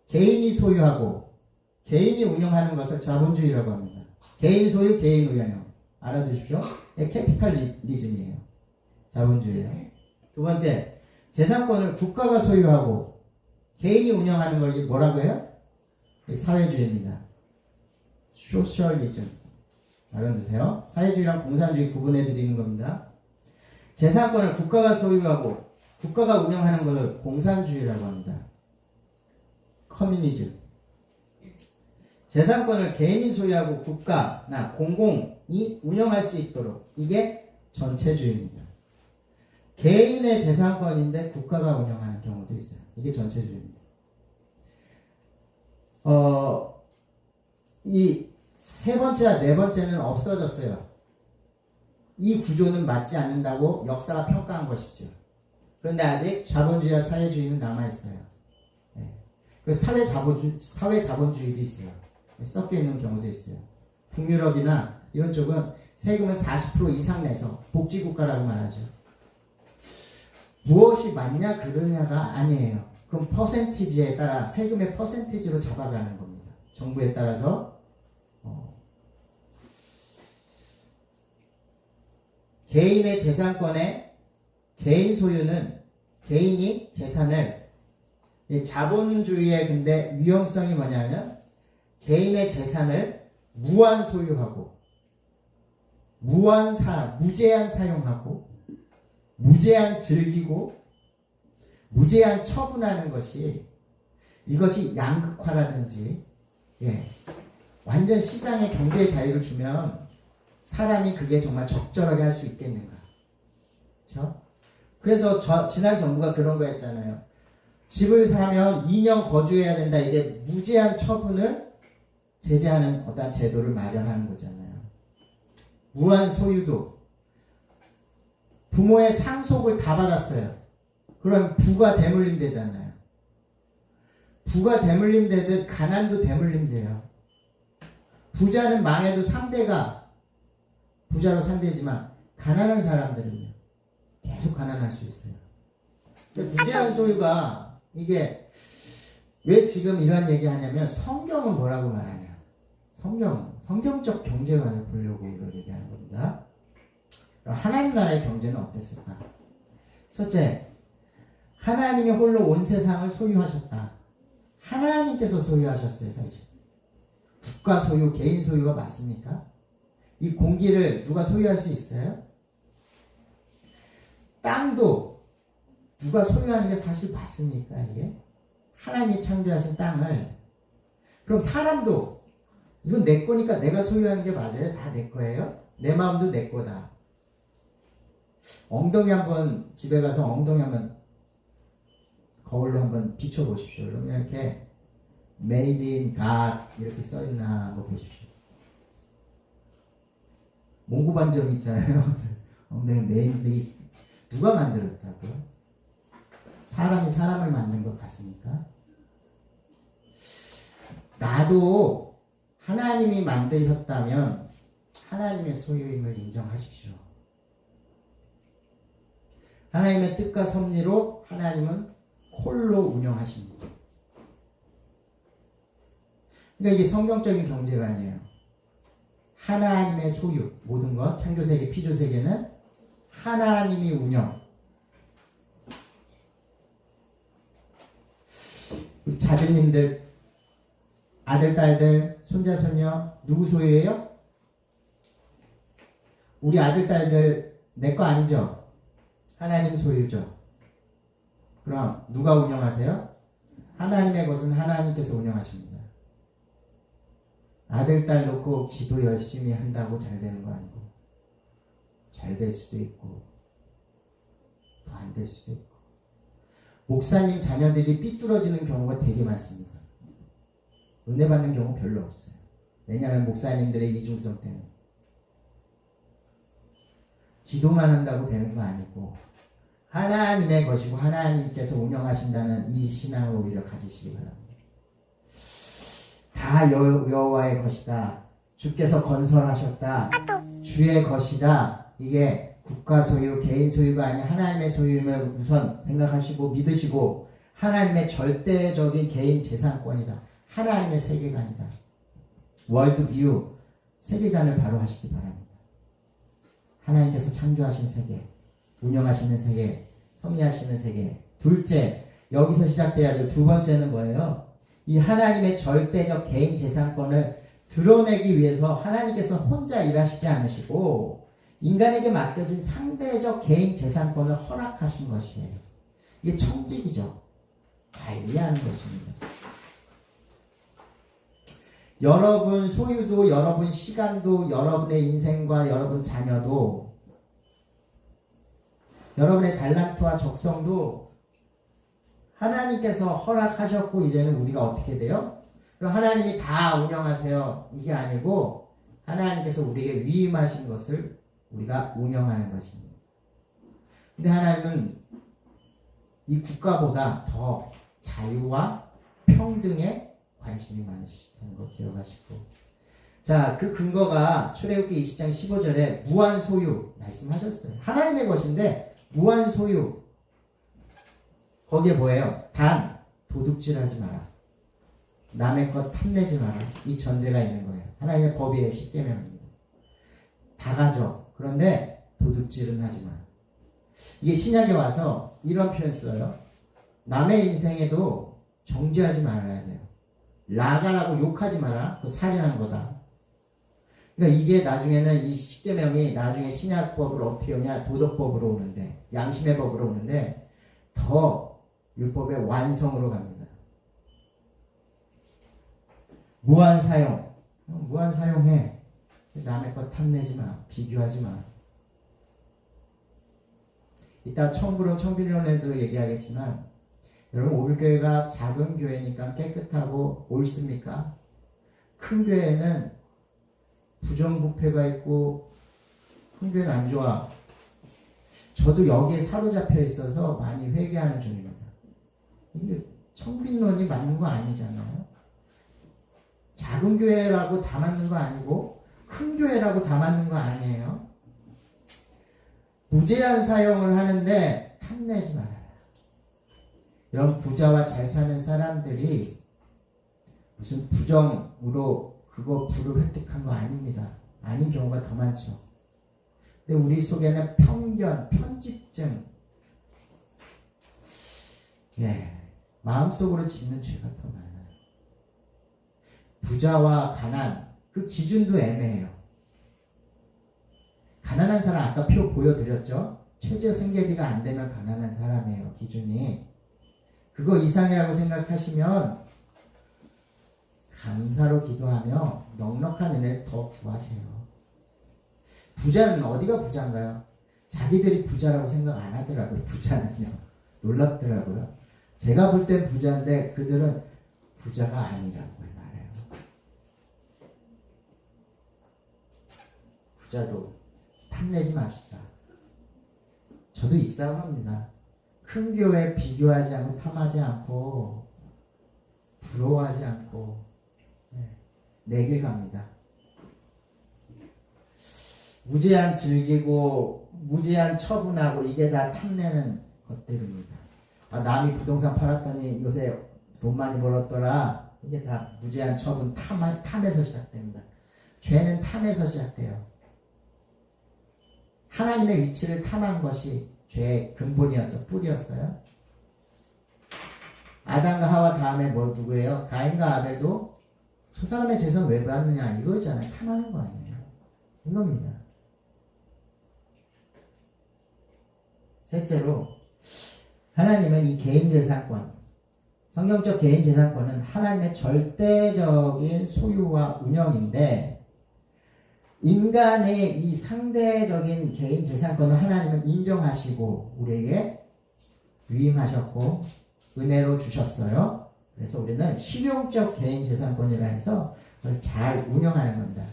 개인이 소유하고 개인이 운영하는 것을 자본주의라고 합니다. 개인 소유, 개인 운영. 알아두십시오. 캐피탈리즘이에요. 자본주의예요. 두 번째, 재산권을 국가가 소유하고 개인이 운영하는 걸 뭐라고 해요? 사회주의입니다. 소셜리즘. 알아두세요. 사회주의랑 공산주의 구분해 드리는 겁니다. 재산권을 국가가 소유하고 국가가 운영하는 것을 공산주의라고 합니다. 커뮤니즘. 재산권을 개인이 소유하고 국가나 공공이 운영할 수 있도록, 이게 전체주의입니다. 개인의 재산권인데 국가가 운영하는 경우도 있어요. 이게 전체주의입니다. 이 세 번째와 네 번째는 없어졌어요. 이 구조는 맞지 않는다고 역사가 평가한 것이죠. 그런데 아직 자본주의와 사회주의는 남아있어요. 네. 그래서 사회자본주의도 있어요. 섞여 있는 경우도 있어요. 북유럽이나 이런 쪽은 세금을 40% 이상 내서 복지국가라고 말하죠. 무엇이 맞냐 그러냐가 아니에요. 그럼 퍼센티지에 따라, 세금의 퍼센티지로 잡아가는 겁니다. 정부에 따라서. 개인의 재산권의 개인 소유는 개인이 재산을, 자본주의의 근데 위험성이 뭐냐면 개인의 재산을 무한 소유하고 무제한 사용하고 무제한 즐기고 무제한 처분하는 것이, 이것이 양극화라든지, 완전 시장의 경제의 자유를 주면 사람이 그게 정말 적절하게 할 수 있겠는가. 그렇죠? 그래서 지난 정부가 그런 거 했잖아요. 집을 사면 2년 거주해야 된다. 이게 무제한 처분을 제재하는 어떤 제도를 마련하는 거잖아요. 무한 소유도. 부모의 상속을 다 받았어요. 그럼 부가 대물림 되잖아요. 부가 대물림 되듯 가난도 대물림 돼요. 부자는 망해도 상대가 부자로 산대지만 가난한 사람들은요, 계속 가난할 수 있어요. 무제한 소유가, 이게 왜 지금 이런 얘기 하냐면, 성경은 뭐라고 말하냐. 성경적 경제관을 보려고 이런 얘기하는 겁니다. 그럼 하나님 나라의 경제는 어땠을까? 첫째, 하나님이 홀로 온 세상을 소유하셨다. 하나님께서 소유하셨어요, 사실. 국가 소유, 개인 소유가 맞습니까? 이 공기를 누가 소유할 수 있어요? 땅도 누가 소유하는 게 사실 맞습니까, 이게? 하나님이 창조하신 땅을. 그럼 사람도, 이건 내 거니까 내가 소유하는 게 맞아요? 다 내 거예요? 내 마음도 내 거다. 엉덩이 한번, 집에 가서 엉덩이 한번 거울로 한번 비춰보십시오. 그러면 이렇게 Made in God 이렇게 써있나 한번 보십시오. 몽고 반점 있잖아요. 엉덩이 누가 만들었다고요? 사람이 사람을 만든 것 같습니까? 나도 하나님이 만드셨다면 하나님의 소유임을 인정하십시오. 하나님의 뜻과 섭리로 하나님은 홀로 운영하십니다. 그러니까 이게 성경적인 경제관이에요. 하나님의 소유, 모든 것, 창조세계, 피조세계는 하나님이 운영. 우리 자제님들 아들, 딸들, 손자, 손녀 누구 소유예요? 우리 아들, 딸들 내 거 아니죠? 하나님 소유죠. 그럼 누가 운영하세요? 하나님의 것은 하나님께서 운영하십니다. 아들, 딸 놓고 기도 열심히 한다고 잘 되는 거 아니고 잘 될 수도 있고 더 안 될 수도 있고 목사님 자녀들이 삐뚤어지는 경우가 되게 많습니다. 은혜 받는 경우 별로 없어요. 왜냐하면 목사님들의 이중성 때문에 기도만 한다고 되는 거 아니고 하나님의 것이고 하나님께서 운영하신다는 이 신앙을 오히려 가지시기 바랍니다. 다 여호와의 것이다. 주께서 건설하셨다. 주의 것이다. 이게 국가 소유, 개인 소유가 아닌 하나님의 소유임을 우선 생각하시고 믿으시고 하나님의 절대적인 개인 재산권이다. 하나님의 세계관이다. 월드뷰, 세계관을 바로 하시기 바랍니다. 하나님께서 창조하신 세계, 운영하시는 세계, 섭리하시는 세계. 둘째, 여기서 시작돼야 돼요. 두 번째는 뭐예요? 이 하나님의 절대적 개인 재산권을 드러내기 위해서 하나님께서 혼자 일하시지 않으시고 인간에게 맡겨진 상대적 개인 재산권을 허락하신 것이에요. 이게 청직이죠. 관리하는 것입니다. 여러분 소유도, 여러분 시간도, 여러분의 인생과 여러분 자녀도, 여러분의 달란트와 적성도 하나님께서 허락하셨고 이제는 우리가 어떻게 돼요? 그럼 하나님이 다 운영하세요. 이게 아니고 하나님께서 우리에게 위임하신 것을 우리가 운영하는 것입니다. 근데 하나님은 이 국가보다 더 자유와 평등에 관심이 많으시다는 거 기억하시고, 자, 그 근거가 출애굽기 20장 15절에 무한 소유 말씀하셨어요. 하나님의 것인데 무한 소유. 거기에 뭐예요? 단 도둑질하지 마라. 남의 것 탐내지 마라. 이 전제가 있는 거예요. 하나님의 법이에요. 10계명입니다. 다 가져. 그런데 도둑질은 하지 마. 이게 신약에 와서 이런 표현 써요. 남의 인생에도 정죄하지 말아야 돼요. 라가라고 욕하지 마라. 그거 살인한 거다. 그러니까 이게 나중에는 이 10계명이 나중에 신약법을 어떻게 오냐? 도덕법으로 오는데, 양심의 법으로 오는데 더 율법의 완성으로 갑니다. 무한 사용. 무한 사용해. 남의 것 탐내지 마. 비교하지 마. 이따 청비론에도 얘기하겠지만 여러분 오빌교회가 작은 교회니까 깨끗하고 옳습니까? 큰 교회는 부정부패가 있고 큰 교회는 안 좋아. 저도 여기에 사로잡혀 있어서 많이 회개하는 중입니다. 이게 청빈론이 맞는 거 아니잖아요. 작은 교회라고 다 맞는 거 아니고 큰 교회라고 다 맞는 거 아니에요. 무제한 사용을 하는데 탐내지 말아라. 이런 부자와 잘 사는 사람들이 무슨 부정으로 그거 부를 획득한 거 아닙니다. 아닌 경우가 더 많죠. 근데 우리 속에는 편견, 편집증, 마음속으로 짓는 죄가 더 많아요. 부자와 가난, 그 기준도 애매해요. 가난한 사람 아까 표 보여드렸죠? 최저 생계비가 안 되면 가난한 사람이에요. 기준이. 그거 이상이라고 생각하시면 감사로 기도하며 넉넉한 은혜를 더 구하세요. 부자는 어디가 부자인가요? 자기들이 부자라고 생각 안 하더라고요. 부자는요. 놀랍더라고요. 제가 볼 땐 부자인데 그들은 부자가 아니라고 말해요. 부자도 탐내지 맙시다. 저도 이 싸움 합니다. 큰 교회 비교하지 않고 탐하지 않고 부러워하지 않고 내 길 갑니다. 무제한 즐기고 무제한 처분하고 이게 다 탐내는 것들입니다. 남이 부동산 팔았더니 요새 돈 많이 벌었더라. 이게 다 무제한 처분 탐에서 시작됩니다. 죄는 탐에서 시작돼요. 하나님의 위치를 탐한 것이 죄의 근본이었어, 뿌리였어요. 아담과 하와 다음에 누구예요? 가인과 아벨도 저 사람의 재산 왜 받느냐 이거잖아요. 탐하는 거 아니에요. 이겁니다. 셋째로 하나님은 이 개인재산권, 성경적 개인재산권은 하나님의 절대적인 소유와 운영인데 인간의 이 상대적인 개인재산권을 하나님은 인정하시고 우리에게 위임하셨고 은혜로 주셨어요. 그래서 우리는 실용적 개인재산권이라 해서 그걸 잘 운영하는 겁니다.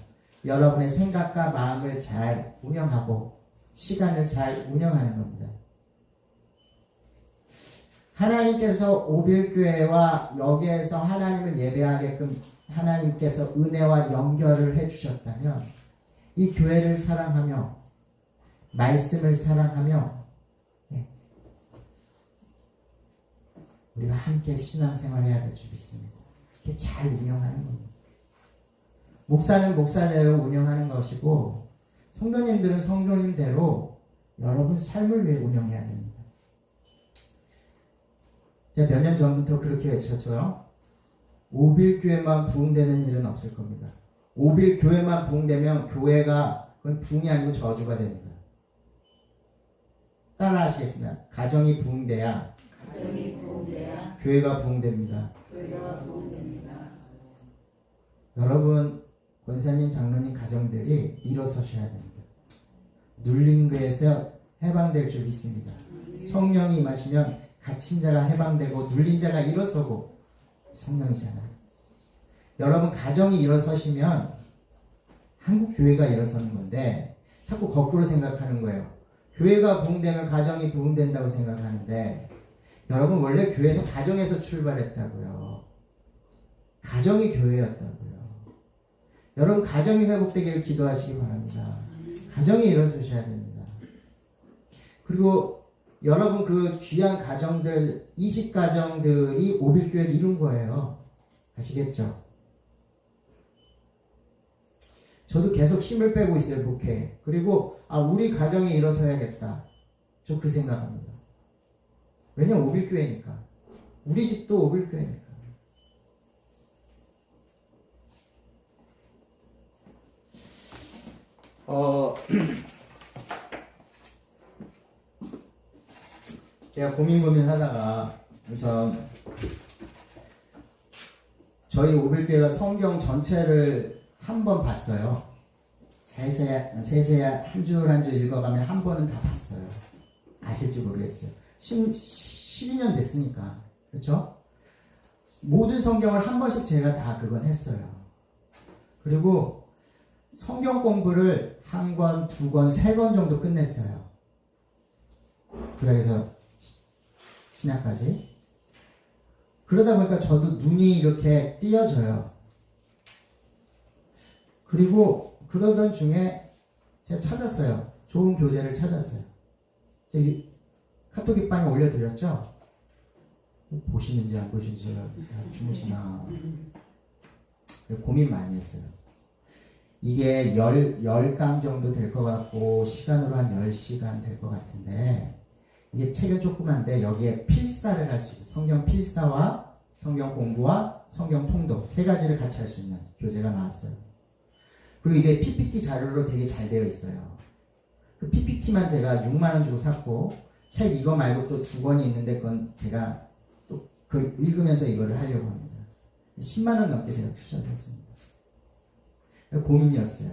여러분의 생각과 마음을 잘 운영하고 시간을 잘 운영하는 겁니다. 하나님께서 오빌교회와 여기에서 하나님을 예배하게끔 하나님께서 은혜와 연결을 해주셨다면 이 교회를 사랑하며 말씀을 사랑하며 우리가 함께 신앙생활을 해야 될 줄 믿습니다. 이렇게 잘 운영하는 겁니다. 목사는 목사대로 운영하는 것이고 성도님들은 성도님대로 여러분 삶을 위해 운영해야 됩니다. 제가 몇 년 전부터 그렇게 외쳤죠. 오빌교회만 부흥되는 일은 없을 겁니다. 오빌교회만 부흥되면 교회가 그건 부흥이 아니고 저주가 됩니다. 따라 하시겠습니다. 가정이 부흥돼야 교회가 부흥됩니다. 여러분 권사님 장로님 가정들이 일어서셔야 됩니다. 눌린 것에서 해방될 줄 믿습니다. 성령이 임하시면 갇힌 자가 해방되고 눌린 자가 일어서고 성령이잖아요. 여러분 가정이 일어서시면 한국 교회가 일어서는 건데 자꾸 거꾸로 생각하는 거예요. 교회가 부흥되면 가정이 부흥된다고 생각하는데 여러분 원래 교회는 가정에서 출발했다고요. 가정이 교회였다고요. 여러분 가정이 회복되기를 기도하시기 바랍니다. 가정이 일어서셔야 됩니다. 그리고 여러분 그 귀한 가정들 20가정들이 오빌교회를 이룬 거예요. 아시겠죠? 저도 계속 힘을 빼고 있어요. 목회에. 그리고 우리 가정이 일어서야겠다. 저 그 생각합니다. 왜냐면 오빌교회니까. 우리 집도 오빌교회니까. 제가 고민하다가 우선 저희 오빌교회가 성경 전체를 한 번 봤어요. 세세히 한 줄 한 줄 읽어가면 한 번은 다 봤어요. 아실지 모르겠어요. 12년 됐으니까. 그렇죠? 모든 성경을 한 번씩 제가 다 그건 했어요. 그리고 성경 공부를 한 권, 두 권, 세 권 정도 끝냈어요. 구약에서 신약까지. 그러다 보니까 저도 눈이 이렇게 띄어져요. 그리고 그러던 중에 제가 찾았어요. 좋은 교재를 찾았어요. 제가 카톡방에 올려드렸죠? 보시는지 안 보시는지 주무시나 고민 많이 했어요. 이게 10강 정도 될 것 같고 시간으로 한 10시간 될 것 같은데 이게 책은 조그만데 여기에 필사를 할 수 있어요. 성경 필사와 성경 공부와 성경 통독 세 가지를 같이 할 수 있는 교재가 나왔어요. 그리고 이게 PPT 자료로 되게 잘 되어 있어요. 그 PPT만 제가 6만 원 주고 샀고 책 이거 말고 또 두 권이 있는데 그건 제가 또 그걸 읽으면서 이거를 하려고 합니다. 10만 원 넘게 제가 투자를 했습니다. 고민이었어요.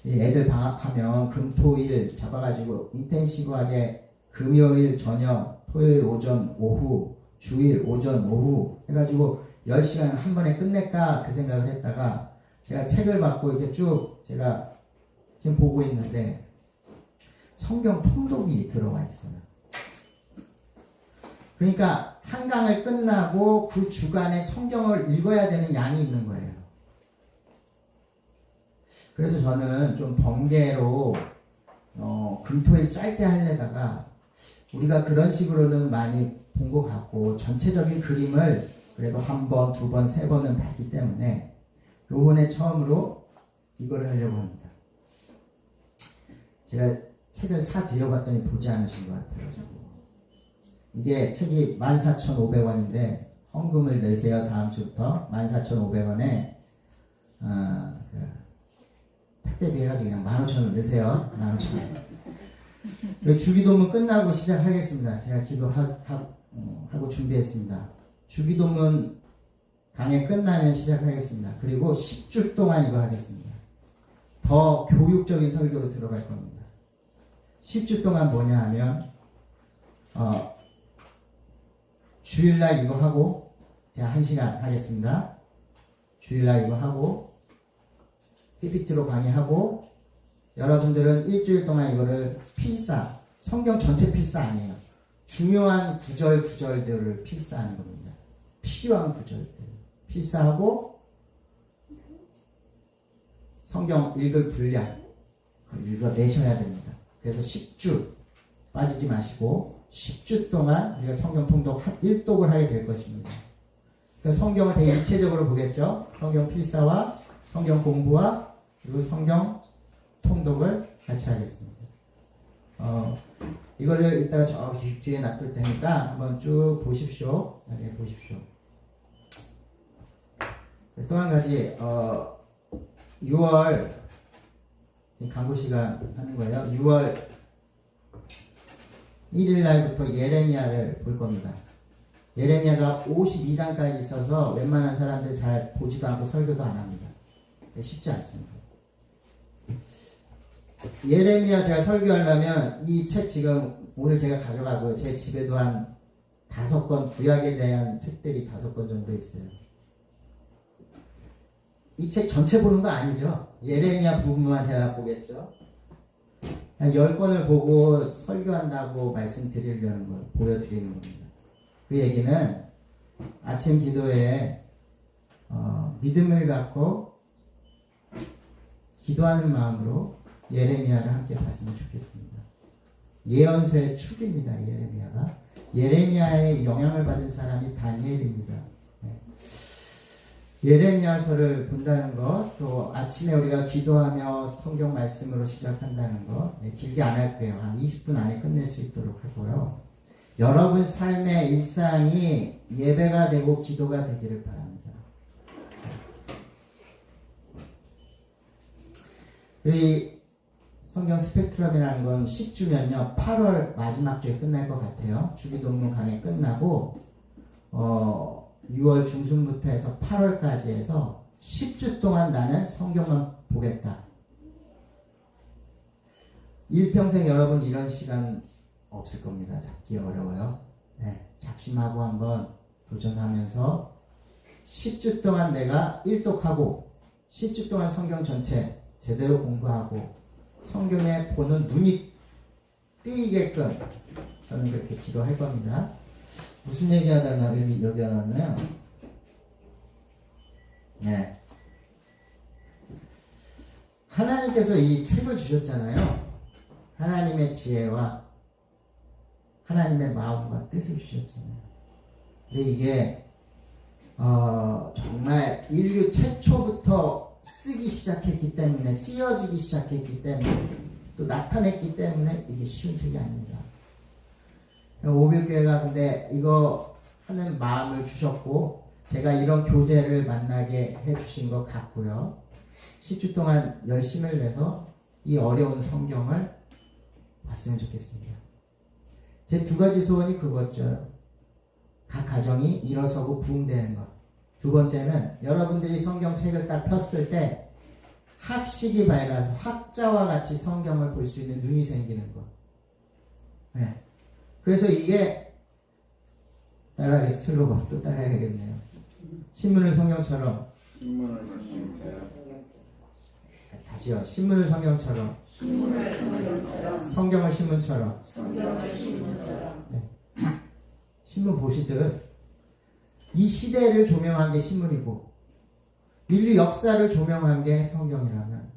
애들 방학하면 금토일 잡아가지고 인텐시브하게 금요일 저녁, 토요일 오전, 오후, 주일 오전, 오후 해가지고 10시간 한 번에 끝낼까 그 생각을 했다가 제가 책을 받고 이렇게 쭉 제가 지금 보고 있는데 성경 통독이 들어와 있어요. 그러니까 한 강을 끝나고 그 주간에 성경을 읽어야 되는 양이 있는 거예요. 그래서 저는 좀 번개로 금토일 짧게 하려다가 우리가 그런 식으로는 많이 본 것 같고 전체적인 그림을 그래도 한 번, 두 번, 세 번은 봤기 때문에 요번에 처음으로 이걸 하려고 합니다. 제가 책을 사드려봤더니 보지 않으신 것 같아요. 이게 책이 14,500원인데 헌금을 내세요. 다음 주부터 14,500원에 택배비 해가지고 그냥 15,000원 넣으세요. 15,000원. 주기도문 끝나고 시작하겠습니다. 제가 기도하고 준비했습니다. 주기도문 강의 끝나면 시작하겠습니다. 그리고 10주 동안 이거 하겠습니다. 더 교육적인 설교로 들어갈 겁니다. 10주 동안 뭐냐 하면 주일날 이거 하고 제가 1시간 하겠습니다. 주일날 이거 하고 PPT로 강의하고 여러분들은 일주일 동안 이거를 필사, 성경 전체 필사 아니에요. 중요한 구절들을 필사하는 겁니다. 필요한 구절들 필사하고 성경 읽을 분량 읽어내셔야 됩니다. 그래서 10주 빠지지 마시고 10주 동안 우리가 성경 통독 1독을 하게 될 것입니다. 그래서 성경을 되게 입체적으로 보겠죠. 성경 필사와 성경 공부와 그리고 성경 통독을 같이 하겠습니다. 이거를 이따가 저 뒤에 놔둘 테니까 한번 쭉 보십시오. 나중에 보십시오. 또 한 가지 6월 강구 시간 하는 거예요. 6월 1일 날부터 예레미야를 볼 겁니다. 예레미야가 52장까지 있어서 웬만한 사람들 잘 보지도 않고 설교도 안 합니다. 쉽지 않습니다. 예레미야 제가 설교하려면 이 책 지금 오늘 제가 가져가고요. 제 집에도 한 5권 구약에 대한 책들이 5권 정도 있어요. 이 책 전체 보는 거 아니죠. 예레미야 부분만 제가 보겠죠. 한 10권을 보고 설교한다고 말씀드리려는 거, 보여드리는 겁니다. 그 얘기는 아침 기도에 믿음을 갖고 기도하는 마음으로 예레미야를 함께 봤으면 좋겠습니다. 예언서의 축입니다. 예레미야가. 예레미야의 영향을 받은 사람이 다니엘입니다. 예레미야서를 본다는 것, 또 아침에 우리가 기도하며 성경 말씀으로 시작한다는 것, 길게 안 할 거예요. 한 20분 안에 끝낼 수 있도록 하고요. 여러분 삶의 일상이 예배가 되고 기도가 되기를 바랍니다. 우리 성경 스펙트럼이라는 건 10주면요 8월 마지막 주에 끝날 것 같아요. 주기도문 강의 끝나고 6월 중순부터 해서 8월까지 해서 10주 동안 나는 성경만 보겠다. 일평생 여러분 이런 시간 없을 겁니다. 잡기 어려워요. 작심하고 한번 도전하면서 10주 동안 내가 일독하고 10주 동안 성경 전체 제대로 공부하고 성경에 보는 눈이 뜨이게끔 저는 그렇게 기도할 겁니다. 무슨 얘기하다가 여기 왔나요? 하나님께서 이 책을 주셨잖아요. 하나님의 지혜와 하나님의 마음과 뜻을 주셨잖아요. 근데 이게 정말 인류 최초부터 쓰기 시작했기 때문에 쓰여지기 시작했기 때문에 또 나타냈기 때문에 이게 쉬운 책이 아닙니다. 오빌교회가 근데 이거 하는 마음을 주셨고 제가 이런 교재를 만나게 해주신 것 같고요. 10주 동안 열심을 내서 이 어려운 성경을 봤으면 좋겠습니다. 제 2가지 소원이 그거죠. 각 가정이 일어서고 부흥되는 것. 2번째는 여러분들이 성경책을 딱 폈을 때 학식이 밝아서 학자와 같이 성경을 볼 수 있는 눈이 생기는 것. 그래서 이게 따라하기 슬로건 또 따라해야겠네요. 신문을 성경처럼. 다시요. 신문을 성경처럼. 성경을 신문처럼. 신문 보시듯 이 시대를 조명한 게 신문이고 인류 역사를 조명한 게 성경이라면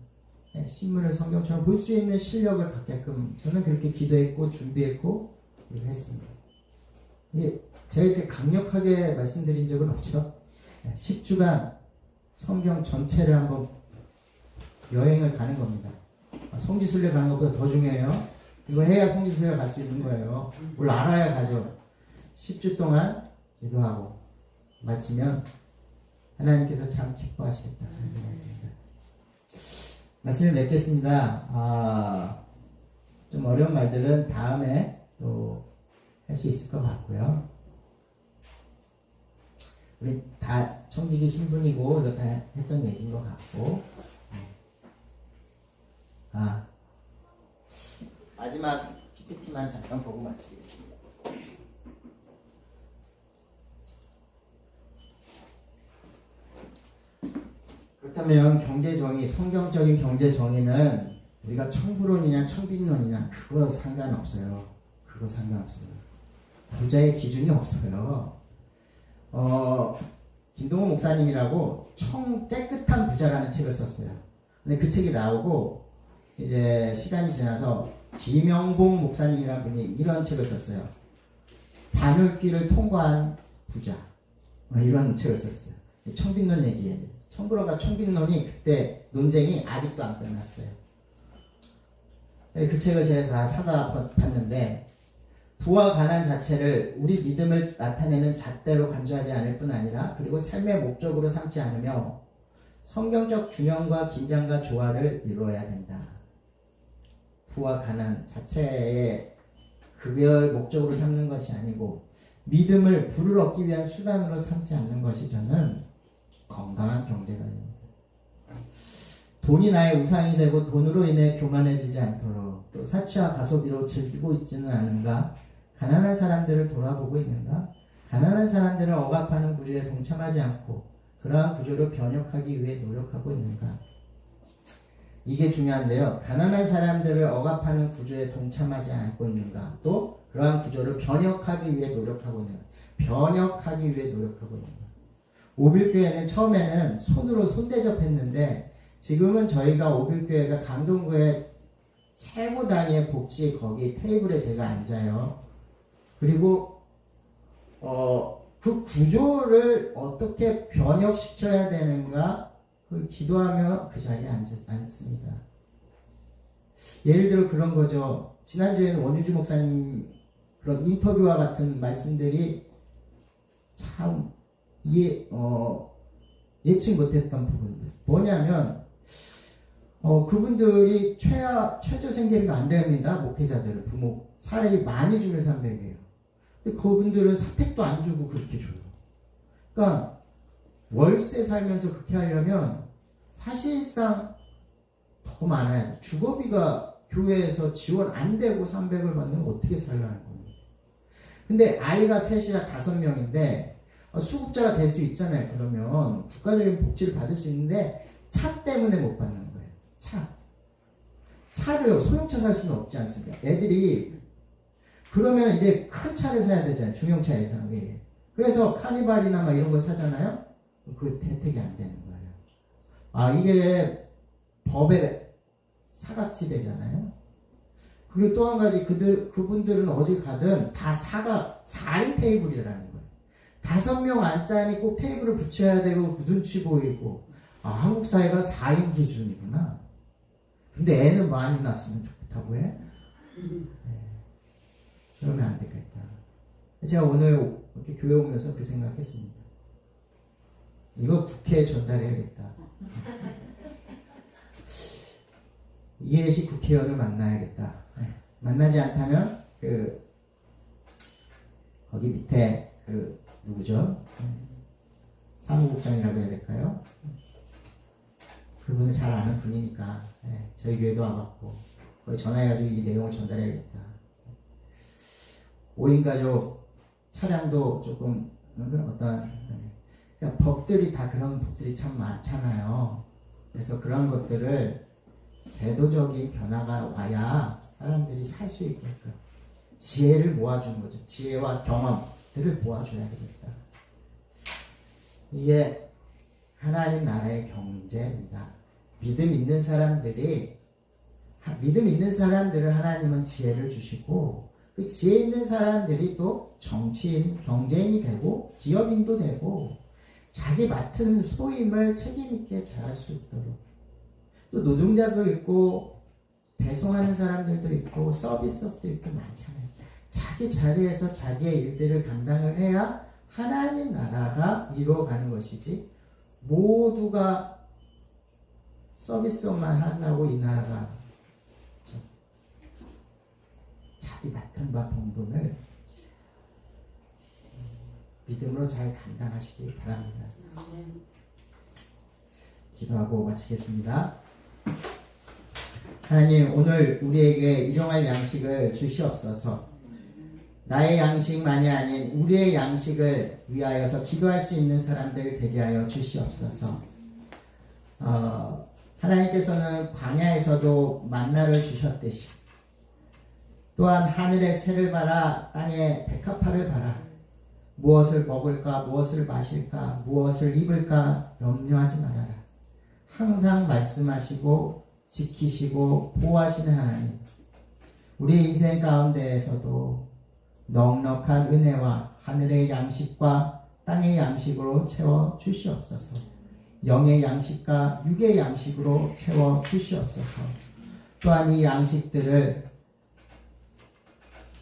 신문을 성경처럼 볼 수 있는 실력을 갖게끔 저는 그렇게 기도했고 준비했고 이렇게 했습니다. 제가 이렇게 강력하게 말씀드린 적은 없죠. 10주간 성경 전체를 한번 여행을 가는 겁니다. 성지순례 가는 것보다 더 중요해요. 이거 해야 성지순례 갈 수 있는 거예요. 뭘 알아야 가죠. 10주 동안 기도하고 마치면 하나님께서 참 기뻐하시겠다. 말씀을 맺겠습니다. 좀 어려운 말들은 다음에 또 할 수 있을 것 같고요. 우리 다 청지기 신분이고 이거 다 했던 얘기인 것 같고, 마지막 PPT만 잠깐 보고 마치겠습니다. 그렇다면 경제정의, 성경적인 경제정의는 우리가 청부론이냐 청빈론이냐 그거 상관없어요. 그거 상관없어요. 부자의 기준이 없어요. 김동호 목사님이라고 깨끗한 부자라는 책을 썼어요. 근데 그 책이 나오고 이제 시간이 지나서 김영봉 목사님이라는 분이 이런 책을 썼어요. 바늘길을 통과한 부자. 이런 책을 썼어요. 청빈론 얘기예요. 청부론과 청빈론이 그때 논쟁이 아직도 안 끝났어요. 그 책을 제가 다 사다 봤는데, 부와 가난 자체를 우리 믿음을 나타내는 잣대로 간주하지 않을 뿐 아니라, 그리고 삶의 목적으로 삼지 않으며 성경적 균형과 긴장과 조화를 이루어야 된다. 부와 가난 자체에 그걸 목적으로 삼는 것이 아니고 믿음을 부를 얻기 위한 수단으로 삼지 않는 것이 저는 건강한 경제관입니다. 돈이 나의 우상이 되고 돈으로 인해 교만해지지 않도록, 또 사치와 가소비로 즐기고 있지는 않은가? 가난한 사람들을 돌아보고 있는가? 가난한 사람들을 억압하는 구조에 동참하지 않고 그러한 구조를 변혁하기 위해 노력하고 있는가? 이게 중요한데요. 가난한 사람들을 억압하는 구조에 동참하지 않고 있는가? 또 그러한 구조를 변혁하기 위해 노력하고 있는가? 변혁하기 위해 노력하고 있는가? 오빌교회는 처음에는 손으로 손대접했는데, 지금은 저희가 오빌교회가 강동구의 최고 단위의 복지, 거기 테이블에 제가 앉아요. 그리고 그 구조를 어떻게 변혁시켜야 되는가, 그걸 기도하며 그 자리에 앉습니다. 예를 들어 그런 거죠. 지난주에는 원유주 목사님 그런 인터뷰와 같은 말씀들이 참 예측 못했던 부분들. 뭐냐면 그분들이 최저 생계비가 안 됩니다. 목회자들은 부모 사례비 많이 주면 300이에요. 근데 그분들은 사택도 안 주고 그렇게 줘요. 그러니까 월세 살면서 그렇게 하려면 사실상 더 많아야 돼. 주거비가 교회에서 지원 안 되고 300을 받는 건 어떻게 살라는 겁니까? 근데 아이가 셋이라 5명인데 수급자가 될 수 있잖아요. 그러면 국가적인 복지를 받을 수 있는데 차 때문에 못 받는 거예요. 차를 소형차 살 수는 없지 않습니까? 애들이 그러면 이제 큰 차를 사야 되잖아요. 중형차 예상에. 그래서 카니발이나 막 이런 거 사잖아요. 그 혜택이 안 되는 거예요. 이게 법에 사각지 되잖아요. 그리고 또 한 가지 그분들은 어디 가든 다 4인 테이블이라는 거예요. 5명 앉자니 꼭 테이블을 붙여야 되고 눈치 보이고, 한국 사회가 4인 기준이구나. 근데 애는 많이 낳았으면 좋겠다고 해? 네. 그러면 안 되겠다. 제가 오늘 이렇게 교회 오면서 그 생각했습니다. 이거 국회에 전달해야겠다. 이해식 국회의원을 만나야겠다. 네. 만나지 않다면 거기 밑에 누구죠? 사무국장이라고 해야 될까요? 그분을 잘 아는 분이니까 저희 교회도 와봤고 거기 전화해가지고 이 내용을 전달해야겠다. 5인 가족 차량도 조금 어떤 그러니까 법들이 다 그런 법들이 참 많잖아요. 그래서 그런 것들을 제도적인 변화가 와야 사람들이 살 수 있게끔 지혜를 모아주는 거죠. 지혜와 경험들을 모아줘야 되겠다. 이게 하나님 나라의 경제입니다. 믿음 있는 사람들을 하나님은 지혜를 주시고, 그 지혜 있는 사람들이 또 정치인, 경제인이 되고 기업인도 되고 자기 맡은 소임을 책임있게 잘할 수 있도록, 또 노동자도 있고 배송하는 사람들도 있고 서비스업도 있고 많잖아요. 자기 자리에서 자기의 일들을 감당을 해야 하나님 나라가 이루어가는 것이지, 모두가 서비스업만 한다고 이 나라가 자기 맡은 바 봉돈을 믿음으로 잘 감당하시기 바랍니다. 기도하고 마치겠습니다. 하나님, 오늘 우리에게 일용할 양식을 주시옵소서. 나의 양식만이 아닌 우리의 양식을 위하여서 기도할 수 있는 사람들 되게 하여 주시옵소서. 하나님께서는 광야에서도 만나를 주셨듯이 또한 하늘의 새를 봐라, 땅의 백합화를 봐라. 무엇을 먹을까, 무엇을 마실까, 무엇을 입을까 염려하지 말아라. 항상 말씀하시고 지키시고 보호하시는 하나님, 우리 인생 가운데에서도 넉넉한 은혜와 하늘의 양식과 땅의 양식으로 채워 주시옵소서. 영의 양식과 육의 양식으로 채워 주시옵소서. 또한 이 양식들을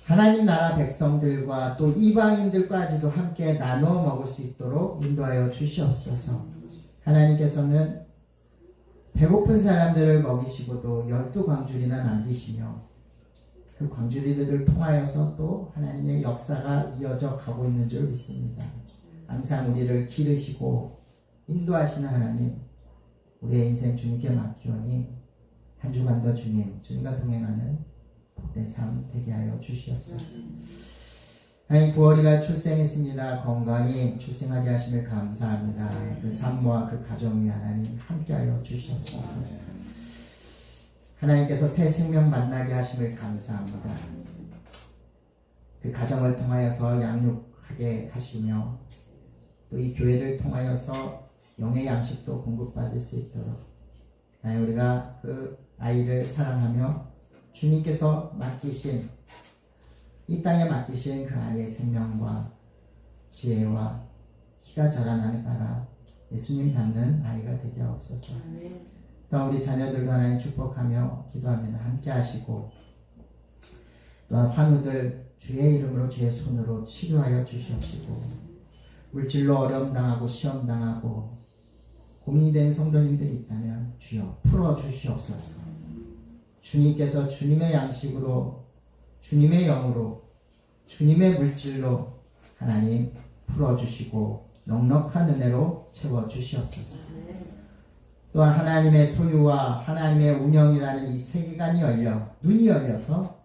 하나님 나라 백성들과 또 이방인들까지도 함께 나누어 먹을 수 있도록 인도하여 주시옵소서. 하나님께서는 배고픈 사람들을 먹이시고도 12광주리나 남기시며 그 광주리들을 통하여서 또 하나님의 역사가 이어져 가고 있는 줄 믿습니다. 항상 우리를 기르시고 인도하시는 하나님, 우리의 인생 주님께 맡기오니 한 주간도 주님과 동행하는 복된 삶 되게 하여 주시옵소서. 하나님, 9월이가 출생했습니다. 건강히 출생하게 하심을 감사합니다. 그 산모와 그 가정 위 하나님 함께하여 주시옵소서. 하나님께서 새 생명 만나게 하심을 감사합니다. 그 가정을 통하여서 양육하게 하시며 또 이 교회를 통하여서 영의 양식도 공급받을 수 있도록 하나님, 우리가 그 아이를 사랑하며 주님께서 맡기신 이 땅에 맡기신 그 아이의 생명과 지혜와 키가 자라남에 따라 예수님 닮는 아이가 되게 하옵소서. 또 우리 자녀들도 하나님 축복하며 기도합니다. 함께 하시고 또한 환우들 주의 이름으로 주의 손으로 치료하여 주시옵시고, 물질로 어려움 당하고 시험 당하고 고민이 된 성도님들이 있다면 주여 풀어 주시옵소서. 주님께서 주님의 양식으로, 주님의 영으로, 주님의 물질로 하나님 풀어주시고 넉넉한 은혜로 채워주시옵소서. 또한 하나님의 소유와 하나님의 운영이라는 이 세계관이 열려, 눈이 열려서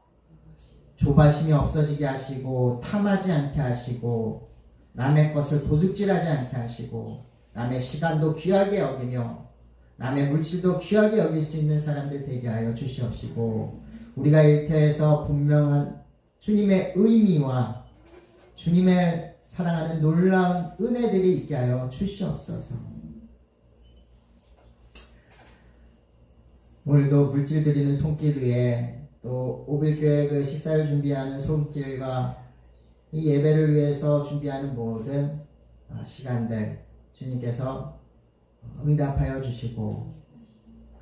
조바심이 없어지게 하시고 탐하지 않게 하시고 남의 것을 도둑질하지 않게 하시고 남의 시간도 귀하게 여기며 남의 물질도 귀하게 여길 수 있는 사람들 되게 하여 주시옵시고, 우리가 일터에서 분명한 주님의 의미와 주님의 사랑하는 놀라운 은혜들이 있게 하여 주시옵소서. 오늘도 물질 드리는 손길 위에 또 오빌교회 그 식사를 준비하는 손길과 이 예배를 위해서 준비하는 모든 시간들 주님께서 응답하여 주시고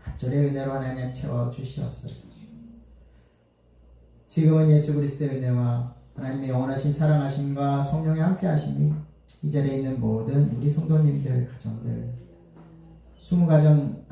갑절의 은혜로 하나님 채워 주시옵소서. 지금은 예수 그리스도의 은혜와 하나님의 영원하신 사랑하심과 성령의 함께 하심이 이 자리에 있는 모든 우리 성도님들 가정들 20가정